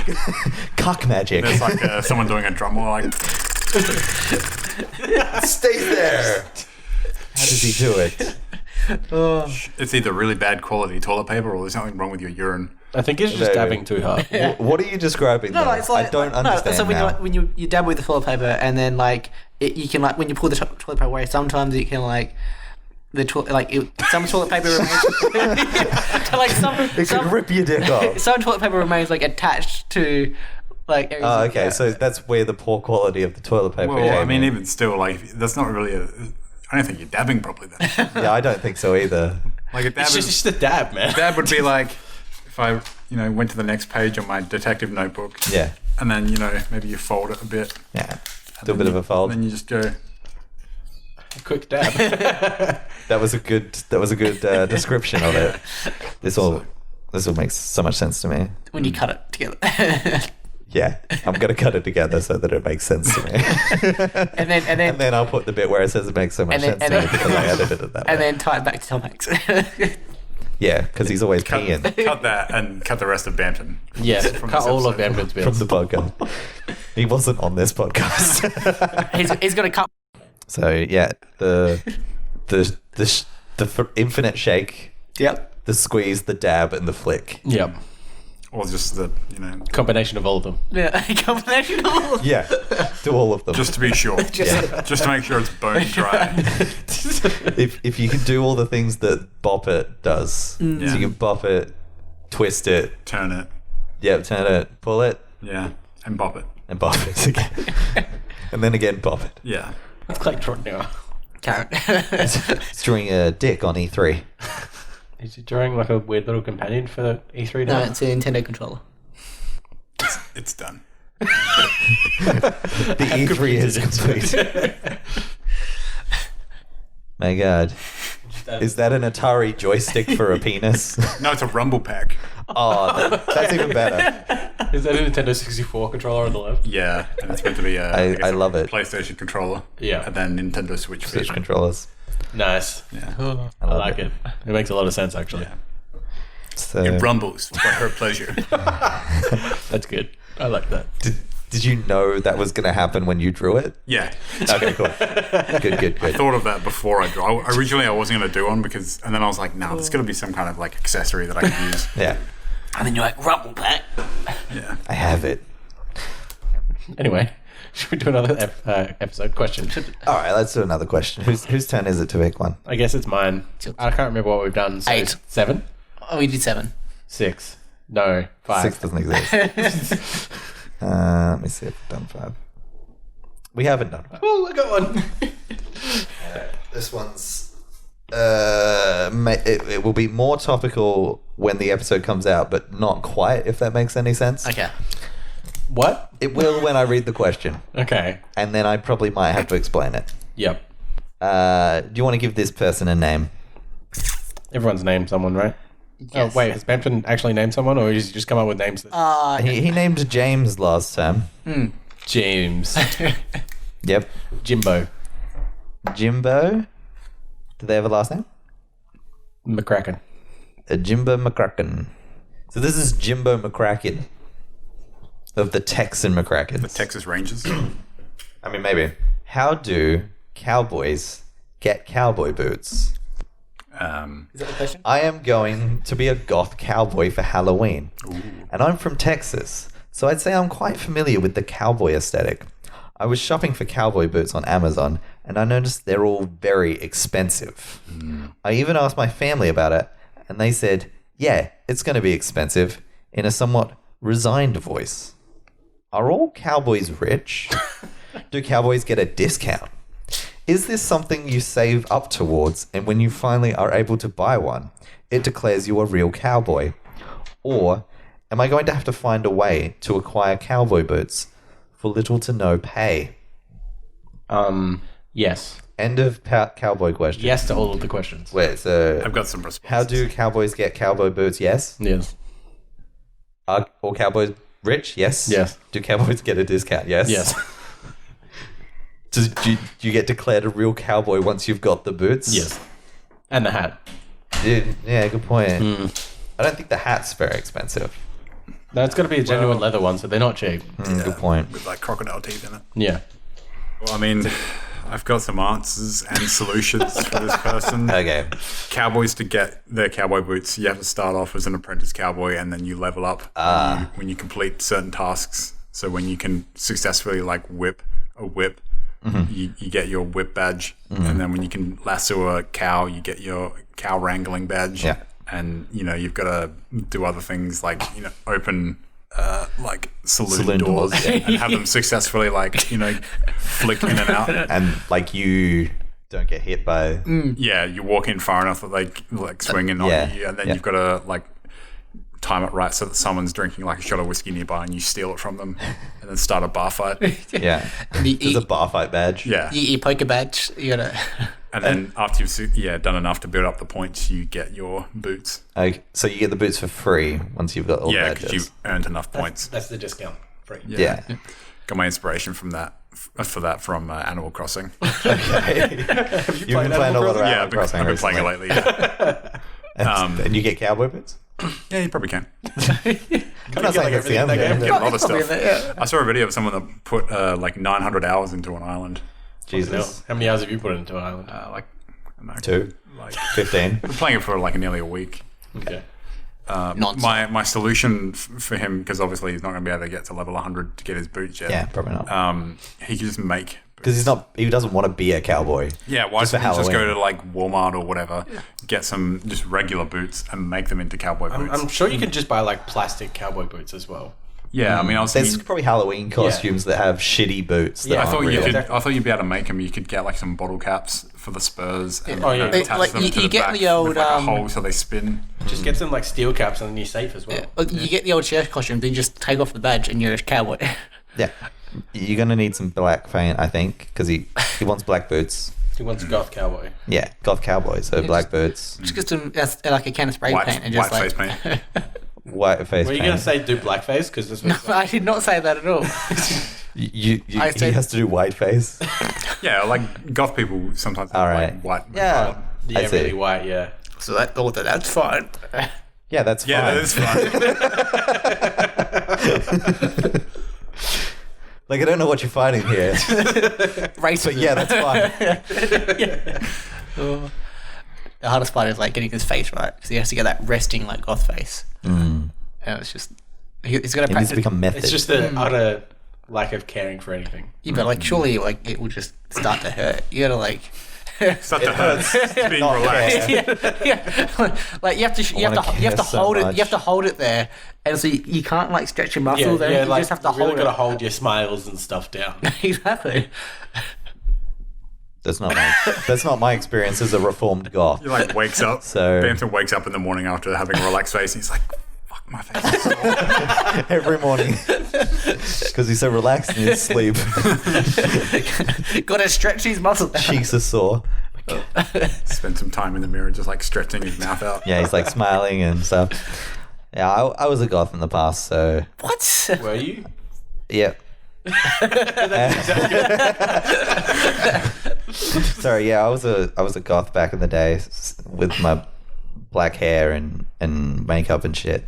Cock magic. There's like someone doing a drum roll, like. Stay there. How does he do it? It's either really bad quality toilet paper or there's something wrong with your urine. I think it's just dabbing too hard. What are you describing? No, though? it's like I don't understand. So now. when you dab with the toilet paper and then like you can like when you pull the toilet paper away, sometimes you can like some toilet paper remains like It could rip your dick off. some toilet paper remains like attached to like areas Oh, of- okay. yeah. So that's where the poor quality of the toilet paper. Well, I came mean, in. even still, like, that's not really I don't think you're dabbing properly then. Yeah, I don't think so either. Like, a dab, It's just a dab, man. dab would be like if I, went to the next page on my detective notebook. Yeah, And then, maybe you fold it a bit. yeah. Do a bit of a fold. And then you just go. Quick dab. That was a good description of it. This all makes so much sense to me. when you cut it together. Yeah, I'm gonna cut it together so that it makes sense to me. and then And then I'll put the bit where it says it makes so much And then- sense to and me then- because I edited it that way. and then tie it back to Tom Hanks. Yeah, because he's always Cut, peeing cut that and cut the rest of Bampton. Yeah, From cut this all of episode. Bamford's from bits. the podcast. He wasn't on this podcast. he's got to cut. So yeah, the infinite shake, Yep. the squeeze, the dab, and the flick. Yep. Or just the, Combination of all of them. Yeah. Combination of all. Yeah, do all of them. just to be sure. Yeah. Just to make sure it's bone dry. if you can do all the things that Bop It does, so Yeah. you can bop it, twist it, Turn it. turn it, pull it, Yeah. And bop it. and bop it again, and then again bop it. Yeah. It's Clayton now. Carrot. It's drawing a dick on E3. Is he drawing like a weird little companion for the E3 No, now? it's a Nintendo controller. It's done. The E3 is complete. My God, is that an Atari joystick for a penis? No, it's a rumble pack. Oh, that's even better. Is that a Nintendo 64 controller on the left? Yeah. And it's meant to be a I love it. PlayStation controller. Yeah. And then Nintendo Switch Switch version. controllers. Nice. Yeah. I like it. It makes a lot of sense, actually. Yeah. So, It rumbles for her pleasure. That's good. I like that. did you know that was going to happen when you drew it? Yeah. Okay, cool. Good. I thought of that before I drew. Originally, I wasn't going to do one and then I was like, no, there's going to be some kind of like accessory that I can use. Yeah, And then you're like, rumble back. Yeah. I have it. Anyway, should we do another episode question? All right, let's do another question. Whose turn is it to pick one? I guess it's mine. I can't remember what we've done. So 8. 7? Oh, we did 7. 6. No, 5. 6 doesn't exist. Let me see if we've done 5. We haven't done 5. Oh, I got one. This one's it will be more topical when the episode comes out, but not quite, if that makes any sense. Okay. What? It will when I read the question, Okay. and then I probably might have to explain it. Yep. Do you want to give this person a name? Everyone's named someone, right? Yes. Oh, wait. Has Bampton actually named someone, or has he just come up with names? That... He named James last time. James. Yep. Jimbo. Jimbo. Do they have a last name? McCracken. Jimbo McCracken. So this is Jimbo McCracken of the Texan McCrackens. The Texas Rangers. I mean, maybe. How do cowboys get cowboy boots? Is that the question? I am going to be a goth cowboy for Halloween. And I'm from Texas, so I'd say I'm quite familiar with the cowboy aesthetic. I was shopping for cowboy boots on Amazon, and I noticed they're all very expensive. I even asked my family about it, and they said, yeah, it's going to be expensive, in a somewhat resigned voice. Are all cowboys rich? Do cowboys get a discount? Is this something you save up towards, and when you finally are able to buy one, it declares you a real cowboy? Or am I going to have to find a way to acquire cowboy boots for little to no pay? Yes. End of cowboy question. Yes to all of the questions. Wait, so I've got some responses. how do cowboys get cowboy boots? Yes. Yes. Are all cowboys rich? Yes. Yes. Do cowboys get a discount? Yes. Yes. Do you get declared a real cowboy once you've got the boots? Yes. And the hat. Yeah, good point. I don't think the hat's very expensive. No, it's got to be a genuine leather one, so they're not cheap. Good point. With like crocodile teeth in it. Yeah. Well, I mean, I've got some answers and solutions for this person. Okay. Cowboys, to get their cowboy boots, you have to start off as an apprentice cowboy, and then you level up when you complete certain tasks. So when you can successfully like whip a whip, you get your whip badge, and then when you can lasso a cow, you get your cow wrangling badge. Yeah. And you've got to do other things like open like saloon doors, doors, yeah. and have them successfully like flick in and out. And like you don't get hit by. Yeah, you walk in far enough that they like swing in on yeah, you, and then yeah. you've got to like time it right so that someone's drinking like a shot of whiskey nearby, and you steal it from them, and then start a bar fight. Yeah. And There's a bar fight badge. Yeah, your poker badge, you gotta. and then after you've done enough to build up the points, you get your boots. Okay, so you get the boots for free once you've got all Yeah, the because badges. you've earned enough points. That's the discount. Free. Yeah. Got my inspiration from that from Animal Crossing. Okay. You've been playing a lot of Yeah, Animal I've Crossing been playing it recently. lately. Yeah. And you get cowboy boots? Yeah, you probably can. I'm not saying it's the only Get game. a lot of Probably stuff. that, I saw a video of someone that put like 900 hours into an island. Jesus. How many hours have you put into an island? Like, I don't know, 2. like 15. I've been playing it for like nearly a week. Okay. My solution for him, because obviously he's not going to be able to get to level 100 to get his boots yet. Yeah, probably not. He can just make. Because he doesn't want to be a cowboy. Yeah, why Just for doesn't he just go Halloween. to like Walmart or whatever, get some just regular boots and make them into cowboy boots? I'm sure you can just buy like plastic cowboy boots as well. Yeah, I mean, I was There's thinking, probably Halloween costumes that have shitty boots. That Yeah, I aren't thought real. I thought you'd be able to make them. You could get like some bottle caps for the spurs. And, Oh, yeah. attach Like, them you- to you the get back the old, with like a hole so they spin. Just get some like steel caps and then you're safe as well. You get the old sheriff costume, then you just take off the badge and you're a cowboy. Yeah. You're going to need some black paint, I think, because he wants black boots. He wants a goth cowboy. Yeah, goth cowboy, so black boots, Just get some like a can of spray paint and just White like. face paint. white face Were you paint. going to say do blackface? Because this was No, I did not say that at all. I He said- has to do white face. Yeah, like goth people sometimes have All right. like white. Yeah. I yeah, see. really white, yeah. So that thought that's fine. Yeah, that's fine. Yeah, that is fine. Like, I don't know what you're fighting here. Racism. But yeah, that's fine. The hardest part is like getting his face right because he has to get that resting like goth face. And it's just he's got to It needs to become method. It's just the utter lack of caring for anything. Yeah, but like surely like it will just start to hurt. You gotta like. Start to hurt. Being relaxed. Yeah. Like you have to hold it. You have to hold it there, and so you can't like stretch your muscle there. You like, just have to you really hold it. got to hold your smiles and stuff down. Exactly. That's not my experience as a reformed goth. He like wakes up. So- Bampton wakes up in the morning after having a relaxed face. And he's like, "Fuck, my face is sore." Every morning. Because he's so relaxed in his sleep. Got to stretch these muscles. Cheeks are sore. Spend some time in the mirror, just like stretching his mouth out. Yeah, he's like smiling and stuff. Yeah, I was a goth in the past, so What? Were you? yeah. Sorry, yeah, I was a goth back in the day with my black hair and makeup and shit.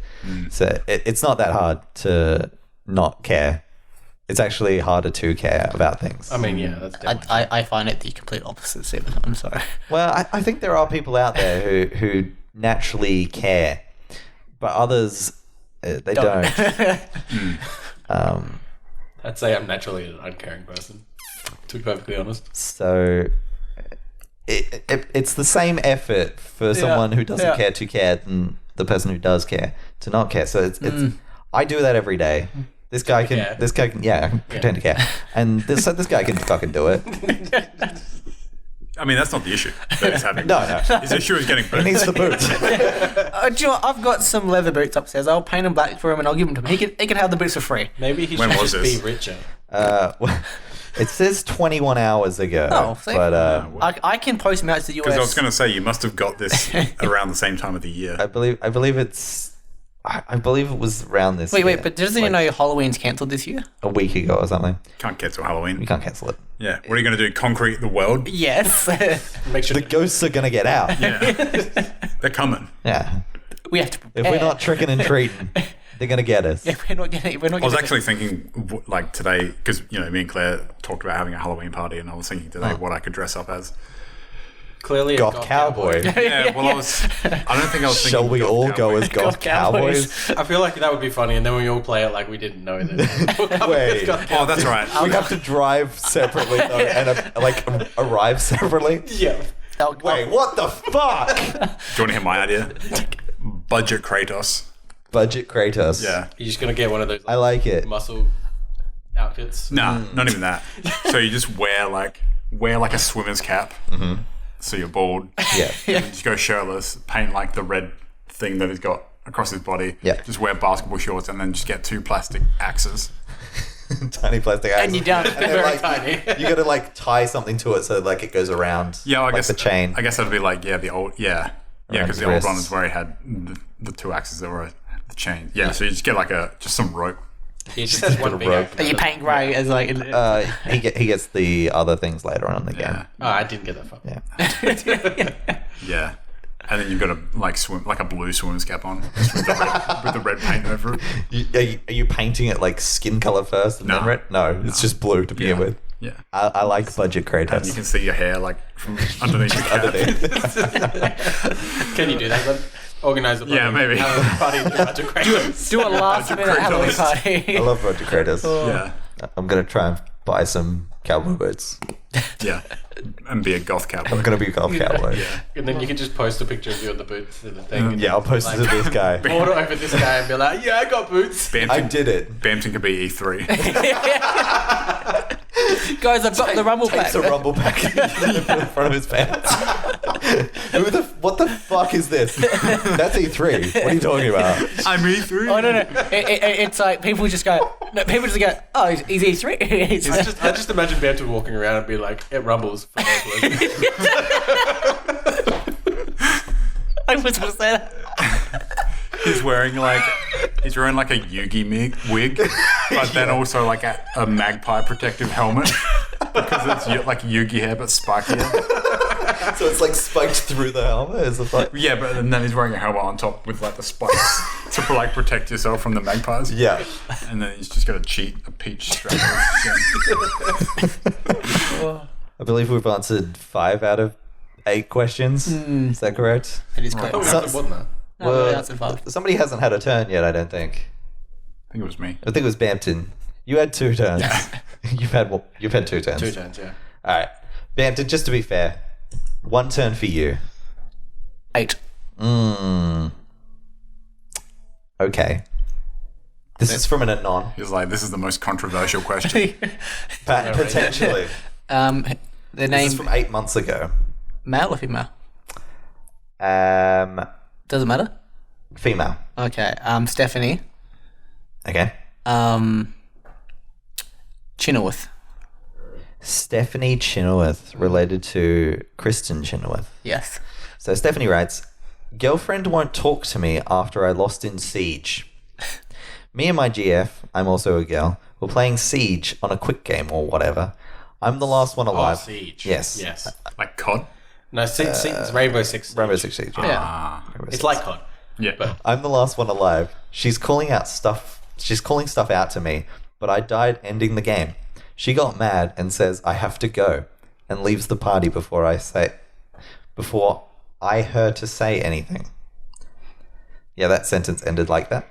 So it's not that hard to not care. It's actually harder to care about things. I mean, yeah, that's definitely. I find it the complete opposite, Stephen. I'm sorry. Well, I think there are people out there who naturally care, but others they don't. I'd say I'm naturally an uncaring person, to be perfectly honest. So it's the same effort for someone who doesn't care to care than the person who does care to not care. So it's I do that every day. This guy can I can pretend to care, and this guy can fucking do it. I mean, that's not the issue that he's having. No. His issue is getting He boots. needs the boots. Do you know what? I've got some leather boots upstairs. I'll paint them black for him and I'll give them to him. He can have the boots for free. Maybe he When should was just this? be richer. It says 21 hours ago. Oh, see? But I can post them out to the US. Because I was going to say, you must have got this around the same time of the year. I believe it was around this. Wait, year. but doesn't he know Halloween's cancelled this year? A week ago or something. Can't cancel Halloween. You can't cancel it. Yeah. What are you going to do? Concrete the world? Yes. Make sure The ghosts are gonna get out. Yeah. They're coming. Yeah. We have to prepare. If we're not tricking and treating, they're gonna get us. Yeah, we're not getting. I was actually thinking, like today, because me and Claire talked about having a Halloween party, and I was thinking today what I could dress up as. clearly a Goth cowboy. Yeah, well, I don't think I was thinking. Shall we goth all cowboy. go as goth Goth cowboys. cowboys? I feel like that would be funny, and then we all play it like we didn't know that. Wait. Oh, that's right. We have to drive separately though, and arrive separately. Yeah. Wait, what the fuck? Do you want to hear my idea? Budget Kratos. Budget Kratos. Yeah. You're just gonna get one of those I like it. muscle outfits. Nah, not even that. So you just wear like a swimmer's cap. Mm-hmm. So you're bald. Yeah. And just go shirtless, paint like the red thing that he's got across his body. Yeah. Just wear basketball shorts and then just get 2 plastic axes. Tiny plastic axes. And you're done. And then, Very tiny. You gotta tie something to it so it goes around. Yeah, I like guess the chain. I guess that'd be like the old Around because the his old one wrists. is where he had the 2 axes that were the chain. Yeah, so you just get just some rope. He just has one big rope. outfit. Are you paint grey as like? He gets the other things later on in the game. Yeah, Oh, I didn't get that far. Yeah. yeah. And then you've got to swim like a blue swimmer's cap on just with the red paint over it. Are you painting it like skin color first and then No. red? No, it's just blue to begin with. Yeah. I like Budget And you Kratos. can see your hair like from underneath your cap. Can you do that? Then? Organize a party. Yeah, maybe. Have a party and do a bunch of Kratos. Do a last Budget minute Halloween Kratos. party. I love Budget Kratos. Yeah. I'm gonna try and buy some cowboy boots. Yeah. And be a goth I'm cowboy. gonna be a goth cowboy. Yeah. And then you can just post a picture of you on the boots and the thing. and Yeah, I'll post it to this guy. Order over this guy and be like, yeah, I got boots. I Bampton, did it. Bampton could be E3. Guys, I've got the rumble pack. Takes a rumble pack in front of his pants. What the fuck is this? That's E3. What are you talking about? I'm E3. Oh no! It's like people just go. No, people just go. Oh, he's E3. I just imagine Banton walking around and be like, it rumbles for burglars. I was gonna say that. He's wearing like a Yugi wig, but then also like a magpie protective helmet because it's like Yugi hair but spikier. So it's like spiked through the helmet. Is it like... Yeah, but then he's wearing a helmet on top with like the spikes to like protect yourself from the magpies. Yeah. And then he's just got a peach strap. I believe we've answered 5 out of 8 questions. Is that correct? It is correct. Somebody hasn't had a turn yet, I don't think. I think it was me. I think it was Bampton. You had 2 turns. You've had 2 turns. 2 turns, yeah. All right. Bampton, just to be fair, 1 turn for you. 8. Okay. This is from an Anon. He's like, this is the most controversial question. Potentially. The This name is from 8 months ago. male or female? Doesn't matter. Female. Okay. Stephanie. Okay. Chenoweth. Stephanie Chenoweth, related to Kristen Chenoweth. Yes. So Stephanie writes, girlfriend won't talk to me after I lost in Siege. Me and my GF, I'm also a girl, were playing Siege on a quick game or whatever. I'm the last one alive. Siege. Yes. Yes. Like COD? No, it's Rainbow Six. Rainbow Six Siege. Yeah. Rainbow It's Six. like COD. Yeah. But I'm the last one alive. She's calling stuff out to me, but I died ending the game. She got mad and says I have to go and leaves the party before I her to say anything. Yeah, that sentence ended like that.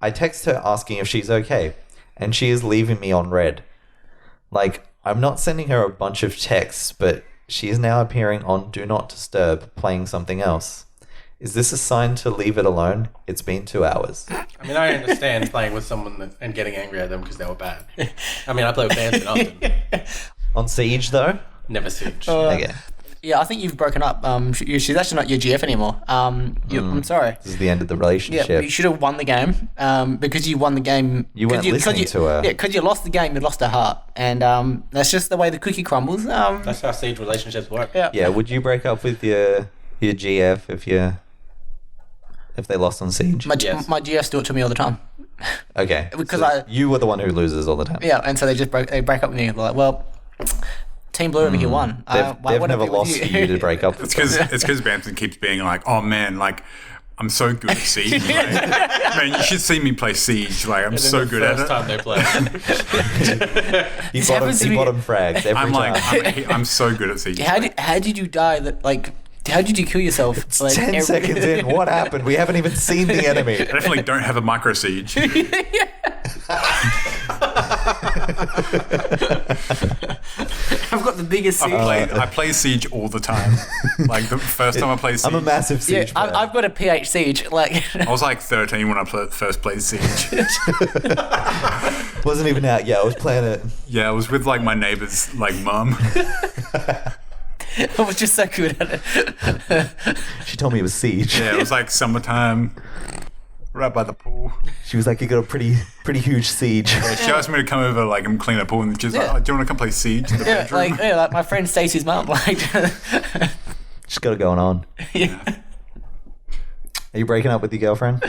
I text her asking if she's okay, and she is leaving me on red. Like, I'm not sending her a bunch of texts, but she is now appearing on Do Not Disturb, playing something else. Is this a sign to leave it alone? It's been 2 hours. I mean, I understand playing with someone and getting angry at them because they were bad. I mean, I play with Bampton often. On Siege, though? Never Siege. Okay. Yeah, I think you've broken up. She's actually not your GF anymore. I'm sorry. This is the end of the Yeah, relationship. but you should have won the game. Because you won the game. You weren't listening to her. Yeah, because you lost the game, you lost her heart. And that's just the way the cookie crumbles. That's how Siege relationships work. Yeah, would you break up with your GF if they lost on Siege? My Yes. GFs do it to me all the time. Okay. Because so you were the one who loses all the time. Yeah, and so they break up with me. They're like, well, Team Blue over here won. They've never lost for you to break up with them. It's because Bampton keeps being like, oh man, like, I'm so good at Siege. Like, man, you should see me play Siege. Like, I'm so good at it. First time they play. He bottom frags every I'm time. like, I'm so good at Siege. How did you die? How did you kill yourself? It's 10 seconds in. What happened? We haven't even seen the enemy. I definitely don't have a micro Siege. I've got the biggest siege. I play Siege all the time. Like the first time I played Siege, I'm a massive Yeah, Siege player. I've got a PH siege. Like, I was like 13 when I first played Siege. Wasn't even out yet. I was playing it. Yeah, I was with like my neighbor's like mum. I was just so good at it. She told me it was Siege. Yeah, it was like summertime, right by the pool. She was like, you got a pretty huge Siege. She asked me to come over like and clean the pool, and she was like, Yeah. oh, "Do you want to come play Siege in the Yeah, bedroom?" like my friend Stacey's mum. Like, She's got it going on. Are you breaking up with your girlfriend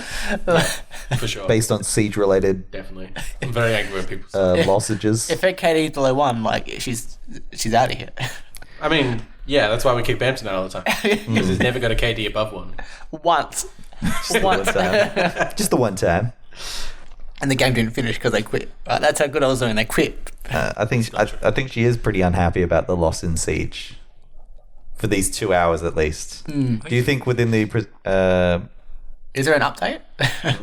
For sure. based on Siege-related Definitely. I'm very angry with people. say losages? if her KD is below 1, like she's out of here. I mean, yeah, that's why we kick Bampton out all the time. Because he's never got a KD above 1. Once. Just the one time. Just the one time. And the game didn't finish because they quit. That's how good I was doing. They quit. I think she is pretty unhappy about the loss in Siege for these 2 hours at least. Do you think within the Is there an update?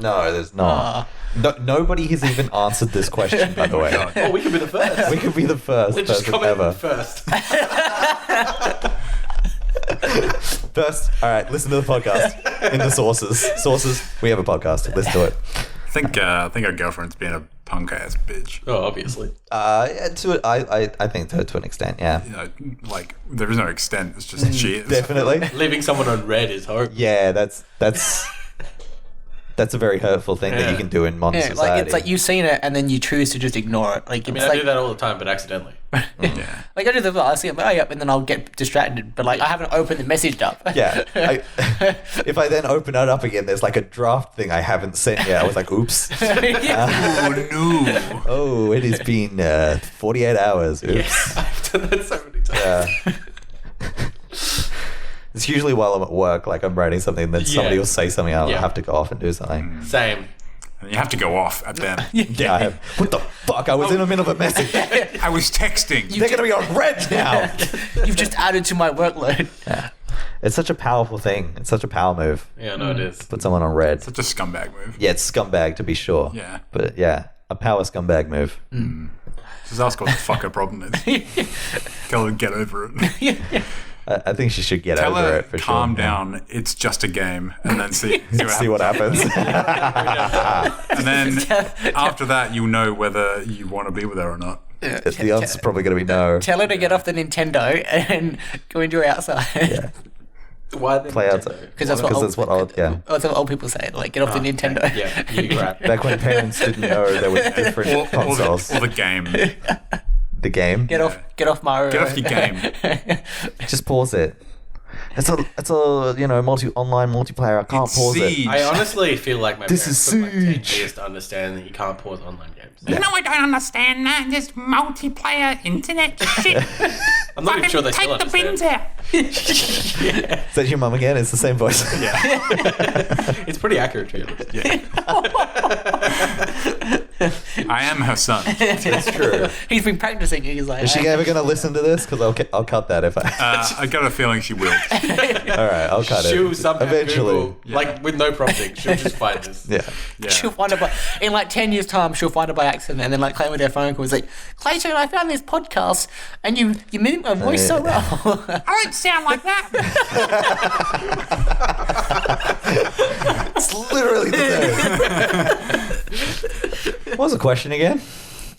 no, there's not. No, nobody has even answered this question, by the way. Oh, we could be the first. We could be the first We'll just person come in ever. first. First, all right, listen to the podcast in the sources. Sources, we have a podcast. Listen to it. I think our girlfriend's being a punk ass bitch. Oh, obviously. I think to an extent, yeah. You know, like there is no extent. It's just she is. Definitely. Leaving someone on red is horrible. Yeah, that's a very hurtful thing that you can do in modern Yeah, society. like it's like you've seen it and then you choose to just ignore it. Like I mean, it's I like do that all the time, but accidentally. Yeah. like I do the I see it, oh yeah, and then I'll get distracted. But like I haven't opened the message up. Yeah. If I then open it up again, there's like a draft thing I haven't sent yet. I was like, oops. Oh no. Oh, it has been 48 hours. Oops. I've done that so many times. Yeah. usually while I'm at work, like I'm writing something, then somebody will say something, I'll have to go off and do something. Same. And you have to go off at them. Yeah, I have. What the fuck? I was in the middle of a message. I was texting. They're going to be on red now. You've just added to my workload. Yeah. It's such a powerful thing. It's such a power move. Yeah, no, it is. Put someone on red. Such a scumbag move. Yeah, it's scumbag to be sure. Yeah. But yeah, a power scumbag move. Just ask what the fuck her problem is. Tell her to get over it. I think she should get Tell over her, it for sure. calm down, it's just a game. And then see what happens. See what happens. And then after that, you'll know whether you want to be with her or not. The answer's probably going to be no. Tell her to get off the Nintendo and go enjoy outside. Yeah. Why the Play outside. Because that's what old people say. Like, get off the Nintendo. Yeah, you're right. Back when parents didn't know there was different consoles. Or the game. The game. Get off Mario. Get off your game. Just pause it. It's a online multiplayer. I can't pause Siege. it. I honestly feel like my This parents is took like 10 Siege. years to understand that you can't pause online games. No, I don't understand that. This multiplayer internet shit. I'm not even sure they still Take the bins understand. out. Is that your mum again? It's the same voice. It's pretty accurate, to be honest. Yeah. I am her son. It's true. He's been practicing. He's like, Is she ever going to listen to this? Because I'll cut that if I... I got a feeling she will. All right, I'll cut it. She'll somehow Eventually. Google, like with no prompting, she'll just find this. Yeah. she'll find it in like 10 years' time. She'll find it by accident, and then like Clayton with their phone call is like, Clayton, I found this podcast, and you mimic my voice so well. I don't sound like that. It's literally the same. What was the question again?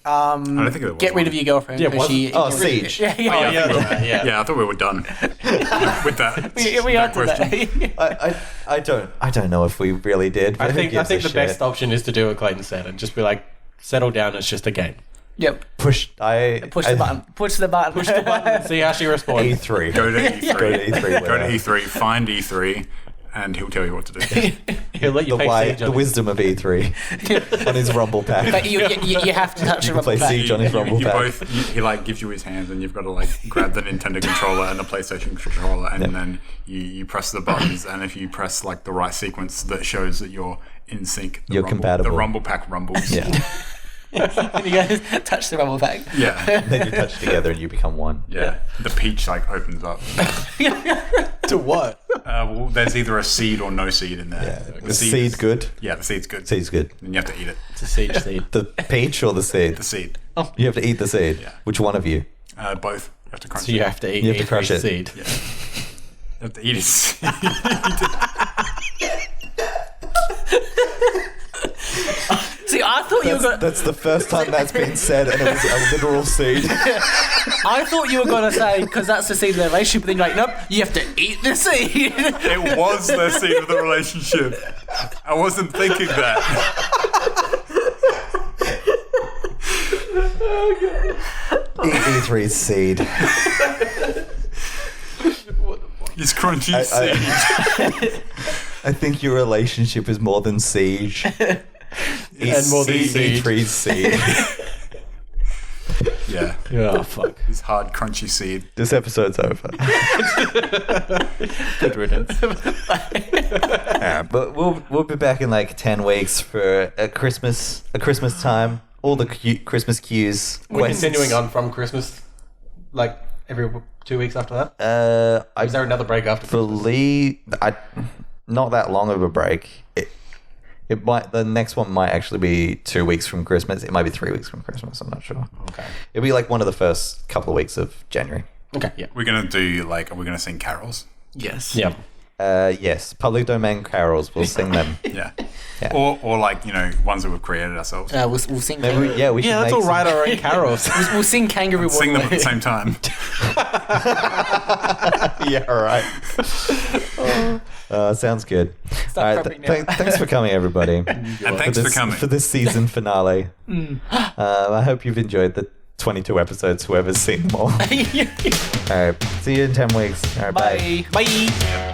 I don't think it was Get rid of your girlfriend. Yeah, 'cause what? she- Oh, Siege. Yeah, Oh, yeah, Yeah, I thought we were done with that. we answered question. that. I don't know if we really did. I think gives a the shit? best option is to do what Clayton said and just be like, settle down, it's just a game. Yep. Push the button. Push the button. Push the button and see how she responds. E3. Go to E3. Go to E3. Go to E3. Find E3, and he'll tell you what to do. He'll let you play Siege The on wisdom of E3 on his Rumble pack. But you have to touch You the can play rubber Siege on his Rumble pack. He like gives you his hands, and you've got to like grab the Nintendo controller and the PlayStation controller, and then you press the buttons. And if you press like the right sequence that shows that you're in sync, You're compatible. The Rumble pack rumbles. Yeah. and you guys touch the rubber pack. Yeah. Then you touch together and you become one. Yeah. The peach like opens up. To what? Well, there's either a seed or no seed in there. Yeah. The seed good? Yeah, the seed's good. Seed's good. And you have to eat it. It's a Siege seed. The peach or the seed? The seed. You have to eat the seed. Yeah. Which one of you? Both. You have to crunch So you it. have to eat You have to E3 crush it. seed. Yeah. You have to eat his See, I thought you were going. That's the first time that's been said, and it was a literal seed. I thought you were going to say because that's the seed of the relationship. But then you're like, nope, you have to eat the seed. It was the seed of the relationship. I wasn't thinking that. E3's seed. His crunchy seed. I think your relationship is more than siege. And more than siege. E3's seed. Yeah. Oh, fuck. His hard, crunchy seed. This episode's over. Good riddance. Yeah, but we'll be back in like 10 weeks for a Christmas time. All the Christmas cues. We're continuing on from Christmas, like every 2 weeks after that. Is there another break after Christmas? Not that long of a break. It might. The next one might actually be 2 weeks from Christmas. It might be 3 weeks from Christmas. I'm not sure. Okay. It'll be like one of the first couple of weeks of January. Okay. Yeah. We're going to do like, are we going to sing carols? Yes. Yeah. Yes, public domain carols. We'll sing them. Yeah. Yeah. Or like, ones that we've created ourselves. We'll sing. Maybe we should Yeah, let's make all write our own carols. We'll sing Kangaroo Sing them at Waterloo. the same time. Yeah, right. Sounds good. All right, prepping now. thanks for coming, everybody. And thanks for coming. For this season finale. I hope you've enjoyed the 22 episodes, whoever's seen them all. All right, see you in 10 weeks. All right, bye. Bye. Bye.